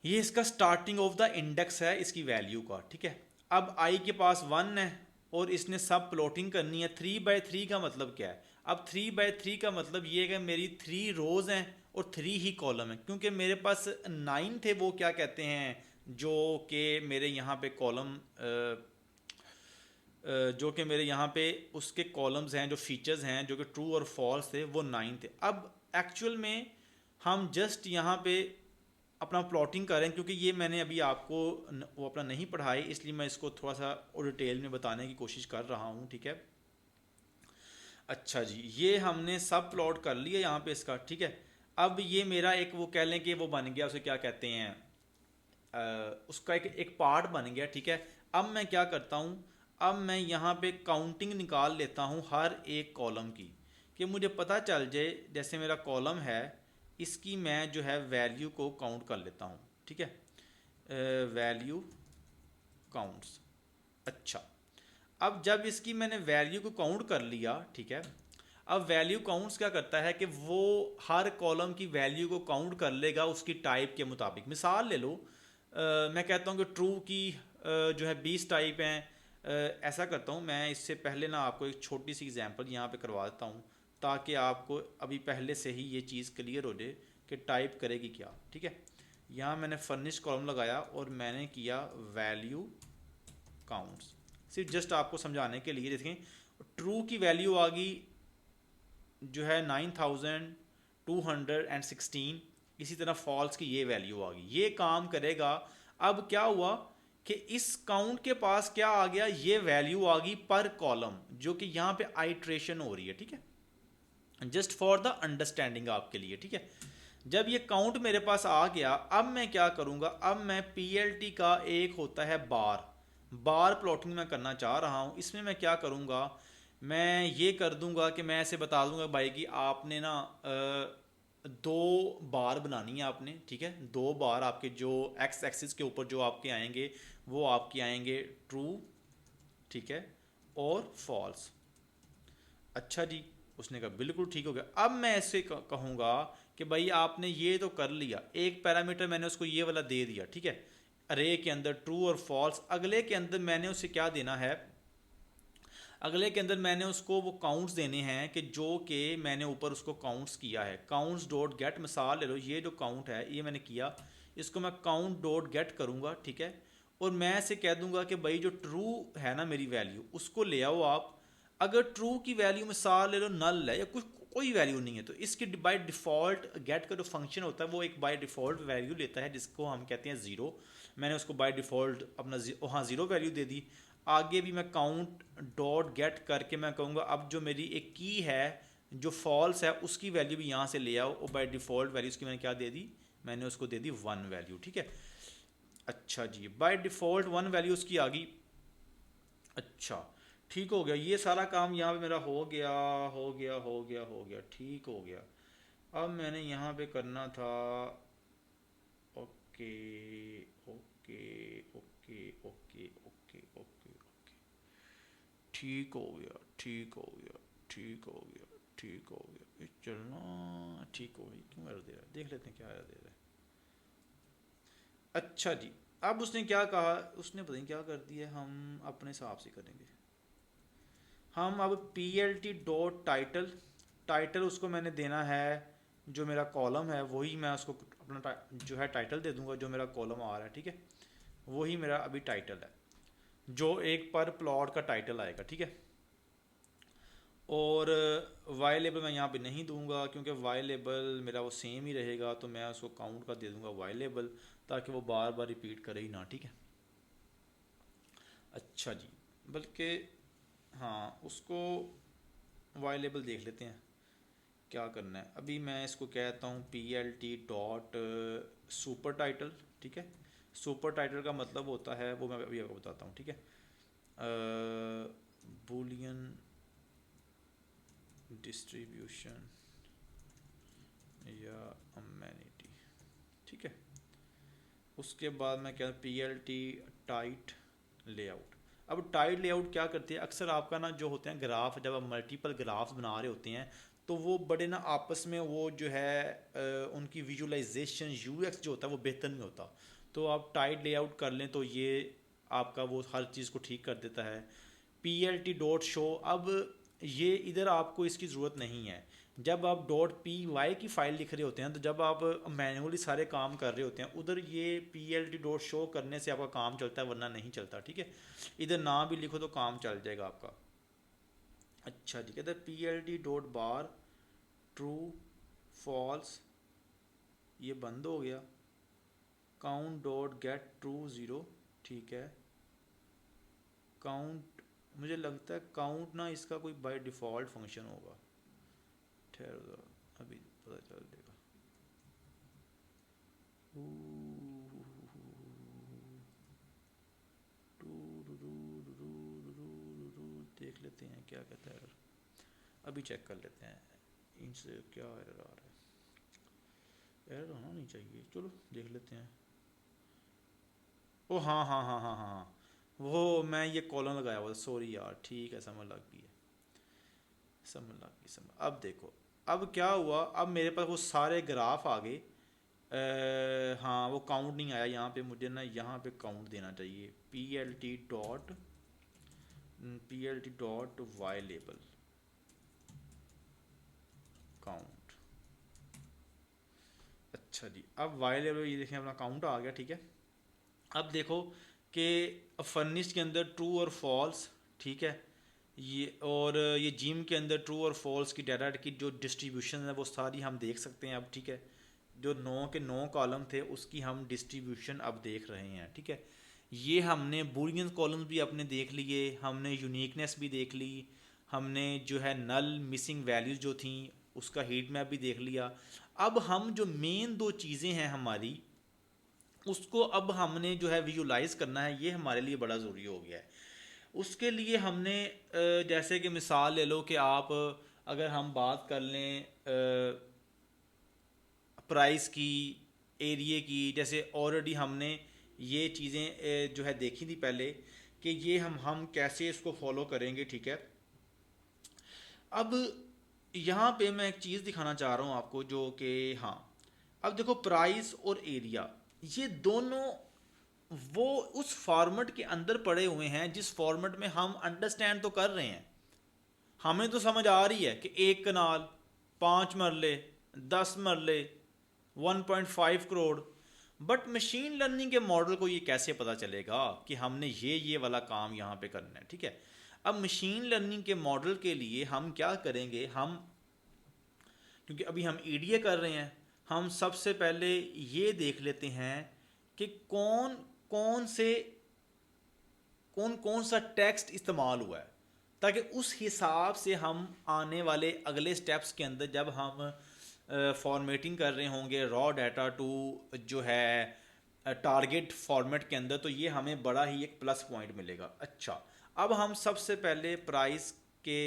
ये इसका स्टार्टिंग ऑफ द इंडेक्स है इसकी वैल्यू का। ठीक है, अब आई के पास 1 है और इसने सब प्लॉटिंग करनी है। 3 बाय 3 का मतलब क्या है, अब 3 बाय 3 का मतलब ये है कि मेरी 3 रोज हैं और 3 ही कॉलम है, क्योंकि मेरे पास 9 थे, वो क्या कहते हैं, जो कि मेरे यहाँ पे कॉलम जो कि मेरे यहाँ पे उसके कॉलम्स हैं, जो फीचर्स हैं जो कि ट्रू और फॉल्स थे, वो 9 थे। अब एक्चुअल में हम जस्ट यहाँ पे अपना प्लॉटिंग करें, क्योंकि ये मैंने अभी आपको वो अपना नहीं पढ़ाई, इसलिए मैं इसको थोड़ा सा और डिटेल में बताने की कोशिश कर रहा हूँ। ठीक है, अच्छा जी, ये हमने सब प्लॉट कर लिया यहाँ पे इसका। ठीक है, अब ये मेरा एक वो कह लें कि वो बन गया, उसे क्या कहते हैं, उसका एक एक पार्ट बन गया। ठीक है, अब मैं क्या करता हूँ, अब मैं यहाँ पे काउंटिंग निकाल लेता हूँ हर एक कॉलम की, कि मुझे पता चल जाए, जैसे मेरा कॉलम है इसकी मैं जो है वैल्यू को काउंट कर लेता हूँ। ठीक है, वैल्यू काउंट्स। अच्छा, अब जब इसकी मैंने वैल्यू को काउंट कर लिया, ठीक है, अब वैल्यू काउंट्स क्या करता है कि वो हर कॉलम की वैल्यू को काउंट कर लेगा उसकी टाइप के मुताबिक। मिसाल ले लो, मैं कहता हूँ कि ट्रू की जो है 20 टाइप हैं। ऐसा करता हूँ मैं, इससे पहले ना आपको एक छोटी सी एग्जांपल यहाँ पे करवा देता हूँ, ताकि आपको अभी पहले से ही ये चीज़ क्लियर हो जाए कि टाइप करेगी क्या। ठीक है, यहाँ मैंने फर्निश कॉलम लगाया और मैंने किया वैल्यू काउंट्स, सिर्फ जस्ट आपको समझाने के लिए। देखें, ट्रू की वैल्यू आ गई जो है 9216, इसी तरह फॉल्स की ये वैल्यू आ गई, ये काम करेगा। अब क्या हुआ कि इस काउंट के पास क्या आ गया, ये वैल्यू आ गई पर कॉलम, जो कि यहाँ पे आइट्रेशन हो रही है। ठीक है, जस्ट फॉर द अंडरस्टैंडिंग आपके लिए। ठीक है, जब ये काउंट मेरे पास आ गया, अब मैं क्या करूँगा, अब मैं पीएलटी का एक होता है बार, बार प्लॉटिंग मैं करना चाह रहा हूँ। इसमें मैं क्या करूँगा, मैं ये कर दूंगा कि मैं ऐसे बता दूंगा भाई कि आपने ना दो बार बनानी है आपने। ठीक है, दो बार आपके जो एक्स एक्सिस के ऊपर जो आपके आएंगे वो आपके आएंगे ट्रू, ठीक है, और फॉल्स। अच्छा जी, उसने कहा बिल्कुल ठीक हो गया। अब मैं ऐसे कहूँगा कि भाई आपने ये तो कर लिया, एक पैरामीटर मैंने उसको ये वाला दे दिया। ठीक है, अरे के अंदर ट्रू और फॉल्स, अगले के अंदर मैंने उसे क्या देना है, अगले के अंदर मैंने उसको वो काउंट्स देने हैं कि जो कि मैंने ऊपर उसको काउंट्स किया है। काउंट्स डॉट गेट, मिसाल ले लो, ये जो काउंट है ये मैंने किया, इसको मैं काउंट डॉट गेट करूँगा। ठीक है, और मैं ऐसे कह दूंगा कि भाई जो ट्रू है ना मेरी वैल्यू, उसको ले आओ आप। अगर ट्रू की वैल्यू मिसाल ले लो नल है या कुछ कोई वैल्यू नहीं है, तो इसकी बाय डिफ़ॉल्ट गेट का जो फंक्शन होता है वो एक बाय डिफ़ॉल्ट वैल्यू लेता है जिसको हम कहते हैं ज़ीरो। मैंने उसको बाय डिफ़ॉल्ट अपना हाँ ज़ीरो वैल्यू दे दी। आगे भी मैं काउंट डॉट गेट करके मैं कहूँगा अब जो मेरी एक की है जो फॉल्स है उसकी वैल्यू भी यहाँ से ले आओ, और बाय डिफ़ॉल्ट वैल्यू उसकी मैंने क्या दे दी, मैंने उसको दे दी 1 वैल्यू, ठीक है। अच्छा जी, बाय डिफ़ॉल्ट 1 वैल्यू उसकी आ गई। अच्छा, ठीक हो गया, ये सारा काम यहाँ पे मेरा हो गया, हो गया, हो गया, हो गया, ठीक हो गया। अब मैंने यहाँ पे करना था, okay okay okay okay okay okay okay, ठीक हो गया, ठीक हो गया, ठीक हो गया, ठीक हो गया, ये चलना ठीक हो गई, क्यों एरर दे रहा है, देख लेते हैं क्या एरर दे रहा है। अच्छा जी, अब उसने क्या कहा, उसने पता नहीं क्या कर दिया, हम अपने हिसाब से करेंगे। हम अब P L T dot title, title उसको मैंने देना है, जो मेरा कॉलम है वही मैं उसको अपना जो है टाइटल दे दूंगा, जो मेरा कॉलम आ रहा है, ठीक है, वही मेरा अभी टाइटल है, जो एक पर प्लॉट का टाइटल आएगा, ठीक है। और वाई लेबल मैं यहाँ पे नहीं दूंगा, क्योंकि वाई लेबल मेरा वो सेम ही रहेगा, तो मैं उसको काउंट का दे दूंगा वाई लेबल, ताकि वो बार बार रिपीट करे ही ना, ठीक है। अच्छा जी, बल्कि हाँ, उसको वाई लेबल देख लेते हैं क्या करना है। अभी मैं इसको कहता हूँ P L T dot super title, ठीक है। सुपर टाइटल का मतलब होता है, वो मैं अभी आपको बताता हूँ, ठीक है, बूलियन डिस्ट्रीब्यूशन या अमेनिटी, ठीक है। उसके बाद मैं क्या, P L T tight layout. अब टाइट लेआउट क्या करती है, अक्सर आपका ना जो होते हैं ग्राफ, जब आप मल्टीपल ग्राफ्स बना रहे होते हैं, तो वो बड़े ना आपस में वो जो है उनकी विजुअलाइजेशन यूएक्स जो होता है वो बेहतर नहीं होता। तो आप टाइट लेआउट कर लें तो ये आपका वो हर चीज़ को ठीक कर देता है। P L T dot show, अब ये इधर आपको इसकी ज़रूरत नहीं है। जब आप डॉट पी वाई की फ़ाइल लिख रहे होते हैं, तो जब आप मैनुअली सारे काम कर रहे होते हैं, उधर ये P L T dot show करने से आपका काम चलता है, वरना नहीं चलता, ठीक है। इधर ना भी लिखो तो काम चल जाएगा आपका। अच्छा जी, कहते हैं P L T dot bar true false, ये बंद हो गया। Count dot get true zero, ठीक है। काउंट, मुझे लगता है काउंट ना इसका कोई बाय डिफ़ॉल्ट फंक्शन होगा, ठहर दो अभी पता चल देगा। देख लेते हैं क्या कहता है, अभी चेक कर लेते हैं इनसे क्या एरर आ रहा है। एरर होना नहीं चाहिए, चलो देख लेते हैं। ओ हाँ हाँ हाँ हाँ हाँ हाँ, वो मैं ये कॉलम लगाया हुआ, सॉरी यार, ठीक है, समझ लग गई है, समझ लग गई, समझ। अब देखो, अब क्या हुआ, अब मेरे पास वो सारे ग्राफ आ गए। हाँ, वो काउंट नहीं आया यहाँ पे, मुझे ना यहाँ पे काउंट देना चाहिए, P L T dot y label count. अच्छा जी, अब वाई लेबल ये देखें अपना काउंट आ गया, ठीक है। अब देखो कि फर्निश्ड के अंदर ट्रू और फॉल्स, ठीक है, ये और ये जिम के अंदर ट्रू और फॉल्स की डाटा की जो डिस्ट्रीब्यूशन है वो सारी हम देख सकते हैं अब, ठीक है। जो 9 के 9 कॉलम थे उसकी हम डिस्ट्रीब्यूशन अब देख रहे हैं, ठीक है। ये हमने बूलियन कॉलम्स भी अपने देख लिए, हमने यूनिकनेस भी देख ली, हमने जो है नल मिसिंग वैल्यूज़ जो थी उसका हीट मैप भी देख लिया। अब हम जो मेन दो चीज़ें हैं हमारी, उसको अब हमने जो है विजुलाइज करना है, ये हमारे लिए बड़ा ज़रूरी हो गया है। उसके लिए हमने जैसे कि मिसाल ले लो कि आप, अगर हम बात कर लें प्राइस की, एरिए की, जैसे ऑलरेडी हमने ये चीज़ें जो है देखी थी पहले, कि ये हम कैसे इसको फॉलो करेंगे, ठीक है। अब यहाँ पे मैं एक चीज़ दिखाना चाह रहा हूँ आपको, जो कि हाँ, अब देखो प्राइस और एरिया, ये दोनों वो उस फॉर्मेट के अंदर पड़े हुए हैं जिस फॉर्मेट में हम अंडरस्टैंड तो कर रहे हैं। हमें तो समझ आ रही है कि एक कनाल, 5 मरले, 10 मरले, 1.5 करोड़, बट मशीन लर्निंग के मॉडल को ये कैसे पता चलेगा कि हमने ये वाला काम यहाँ पे करना है, ठीक है। अब मशीन लर्निंग के मॉडल के लिए हम क्या करेंगे, हम, क्योंकि अभी हम ईडीए कर रहे हैं, हम सबसे पहले ये देख लेते हैं कि कौन कौन से कौन कौन सा टेक्स्ट इस्तेमाल हुआ है। ताकि उस हिसाब से हम आने वाले अगले स्टेप्स के अंदर जब हम फॉर्मेटिंग कर रहे होंगे रॉ डाटा टू जो है टारगेट फॉर्मेट के अंदर, तो ये हमें बड़ा ही एक प्लस पॉइंट मिलेगा। अच्छा, अब हम सबसे पहले प्राइस के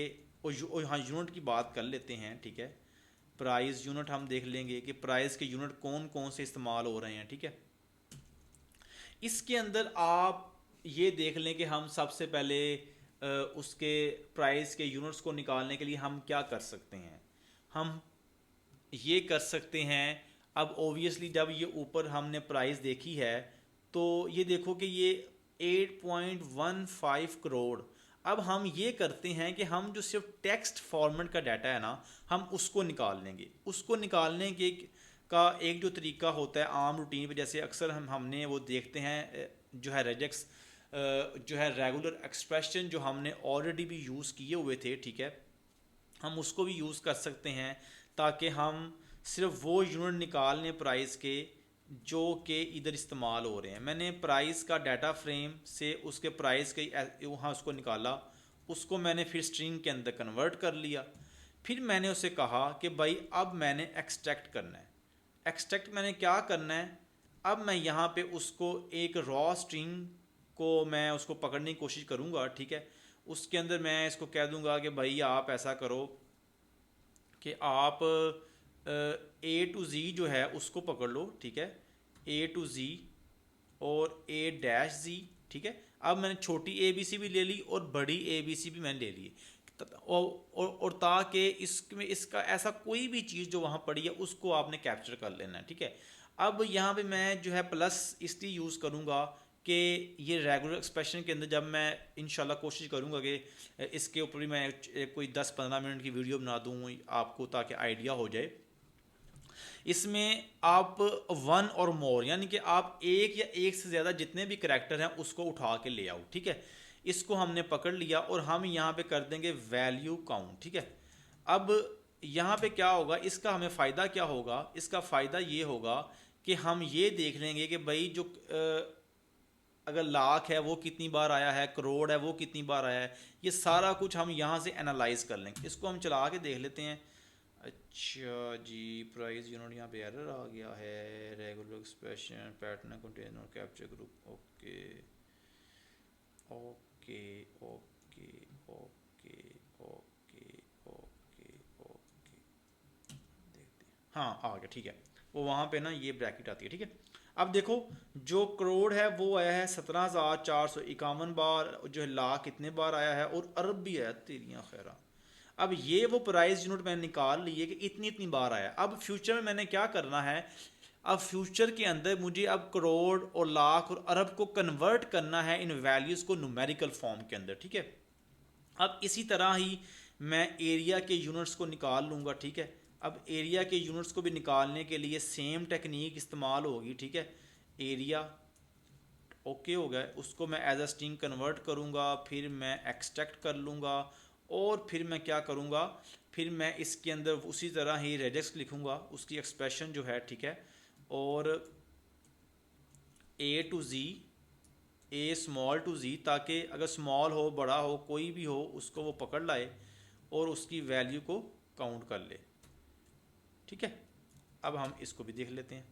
हाँ यूनिट की बात कर लेते हैं, ठीक है। प्राइस यूनिट हम देख लेंगे कि प्राइस के यूनिट कौन कौन से इस्तेमाल हो रहे हैं, ठीक है। इसके अंदर आप ये देख लें कि हम सबसे पहले उसके प्राइस के यूनिट्स को निकालने के लिए हम क्या कर सकते हैं। हम ये कर सकते हैं, अब ओबियसली जब ये ऊपर हमने प्राइस देखी है तो ये देखो कि ये 8.15 करोड़। अब हम ये करते हैं कि हम जो सिर्फ टेक्स्ट फॉर्मेट का डाटा है ना, हम उसको निकाल लेंगे। उसको निकालने के का एक जो तरीका होता है आम रूटीन पे, जैसे अक्सर हमने वो देखते हैं जो है रेजेक्स जो है रेगुलर एक्सप्रेशन जो हमने ऑलरेडी भी यूज़ किए हुए थे, ठीक है। हम उसको भी यूज़ कर सकते हैं ताकि हम सिर्फ वो यूनिट निकाल लें प्राइस के जो कि इधर इस्तेमाल हो रहे हैं। मैंने प्राइस का डाटा फ्रेम से उसके प्राइस के वहाँ उसको निकाला, उसको मैंने फिर स्ट्रिंग के अंदर कन्वर्ट कर लिया। फिर मैंने उसे कहा कि भाई अब मैंने एक्सट्रैक्ट करना है। एक्सट्रैक्ट मैंने क्या करना है, अब मैं यहाँ पे उसको एक रॉ स्ट्रिंग को मैं उसको पकड़ने की कोशिश करूँगा, ठीक है। उसके अंदर मैं इसको कह दूँगा कि भाई आप ऐसा करो कि आप ए टू ज़ी जो है उसको पकड़ लो, ठीक है। ए टू ज़ी और ए डैश ज़ी, ठीक है। अब मैंने छोटी ए बी सी भी ले ली और बड़ी ए बी सी भी मैंने ले ली, और ताकि इसमें इसका ऐसा कोई भी चीज़ जो वहाँ पड़ी है उसको आपने कैप्चर कर लेना है, ठीक है। अब यहाँ पे मैं जो है प्लस इसलिए यूज़ करूँगा कि ये रेगुलर एक्सप्रेशन के अंदर जब मैं इंशाल्लाह कोशिश करूँगा कि इसके ऊपर भी मैं कोई 10-15 मिनट की वीडियो बना दूँ आपको, ताकि आइडिया हो जाए। इसमें आप वन और मोर यानी कि आप एक या एक से ज़्यादा जितने भी करैक्टर हैं उसको उठा के ले आओ, ठीक है। इसको हमने पकड़ लिया और हम यहाँ पे कर देंगे वैल्यू काउंट, ठीक है। अब यहाँ पे क्या होगा, इसका हमें फ़ायदा क्या होगा, इसका फ़ायदा ये होगा कि हम ये देख लेंगे कि भाई जो अगर लाख है वो कितनी बार आया है, करोड़ है वो कितनी बार आया है, ये सारा कुछ हम यहाँ से एनालाइज कर लेंगे। इसको हम चला के देख लेते हैं। अच्छा जी, प्राइस यूनिट यहाँ पे एरर आ गया है, regular expression pattern container capture group, okay okay okay okay okay okay okay, देखते हैं। हाँ आ गया, ठीक है। वो वहाँ पे ना ये ब्रैकेट आती है, ठीक है। अब देखो जो करोड़ है वो आया है 17,451 बार, जो है लाख कितने बार आया है, और अरब भी आया तेरियाँ खैरा। अब ये वो प्राइस यूनिट मैंने निकाल ली है कि इतनी इतनी बार आया। अब फ्यूचर में मैंने क्या करना है, अब फ्यूचर के अंदर मुझे अब करोड़ और लाख और अरब को कन्वर्ट करना है इन वैल्यूज़ को न्यूमेरिकल फॉर्म के अंदर, ठीक है। अब इसी तरह ही मैं एरिया के यूनिट्स को निकाल लूँगा, ठीक है। अब एरिया के यूनिट्स को भी निकालने के लिए सेम टेक्निक इस्तेमाल होगी, ठीक है। एरिया ओके हो गया, उसको मैं एज अ स्ट्रिंग कन्वर्ट करूँगा, फिर मैं एक्सट्रैक्ट कर लूँगा, और फिर मैं क्या करूँगा, फिर मैं इसके अंदर उसी तरह ही रेजेक्स लिखूँगा उसकी एक्सप्रेशन जो है, ठीक है। और A to Z, a small to z, ताकि अगर स्मॉल हो बड़ा हो कोई भी हो उसको वो पकड़ लाए और उसकी वैल्यू को काउंट कर ले, ठीक है। अब हम इसको भी देख लेते हैं।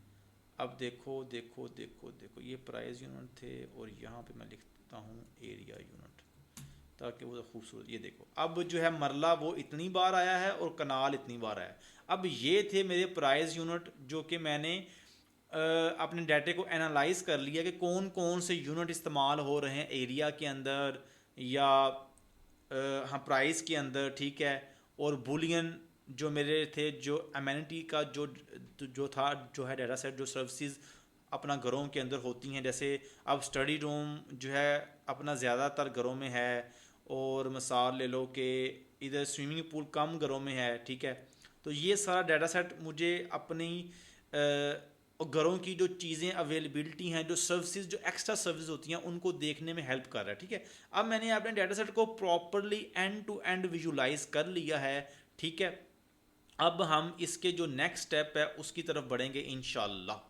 अब देखो देखो देखो देखो, ये प्राइस यूनिट थे और यहाँ पे मैं लिखता हूँ एरिया यूनिट, ताकि वो खूबसूरत, ये देखो अब जो है मरला वो इतनी बार आया है और कनाल इतनी बार आया है। अब ये थे मेरे प्राइस यूनिट जो कि मैंने अपने डाटे को एनालाइज कर लिया कि कौन कौन से यूनिट इस्तेमाल हो रहे हैं एरिया के अंदर या हाँ प्राइस के अंदर, ठीक है। और बुलियन जो मेरे थे, जो अमेनिटी का जो था जो है डाटा सेट, जो सर्विसेज अपना घरों के अंदर होती हैं, जैसे अब स्टडी रूम जो है अपना ज़्यादातर घरों में है, और मिसाल ले लो कि इधर स्विमिंग पूल कम घरों में है, ठीक है। तो ये सारा डाटा सेट मुझे अपनी घरों की जो चीज़ें अवेलेबिलिटी हैं, जो सर्विसेज जो एक्स्ट्रा सर्विस होती हैं उनको देखने में हेल्प कर रहा है, ठीक है। अब मैंने अपने डाटा सेट को properly end to end visualise कर लिया है, ठीक है। अब हम इसके जो नेक्स्ट स्टेप है उसकी तरफ बढ़ेंगे इंशाल्लाह।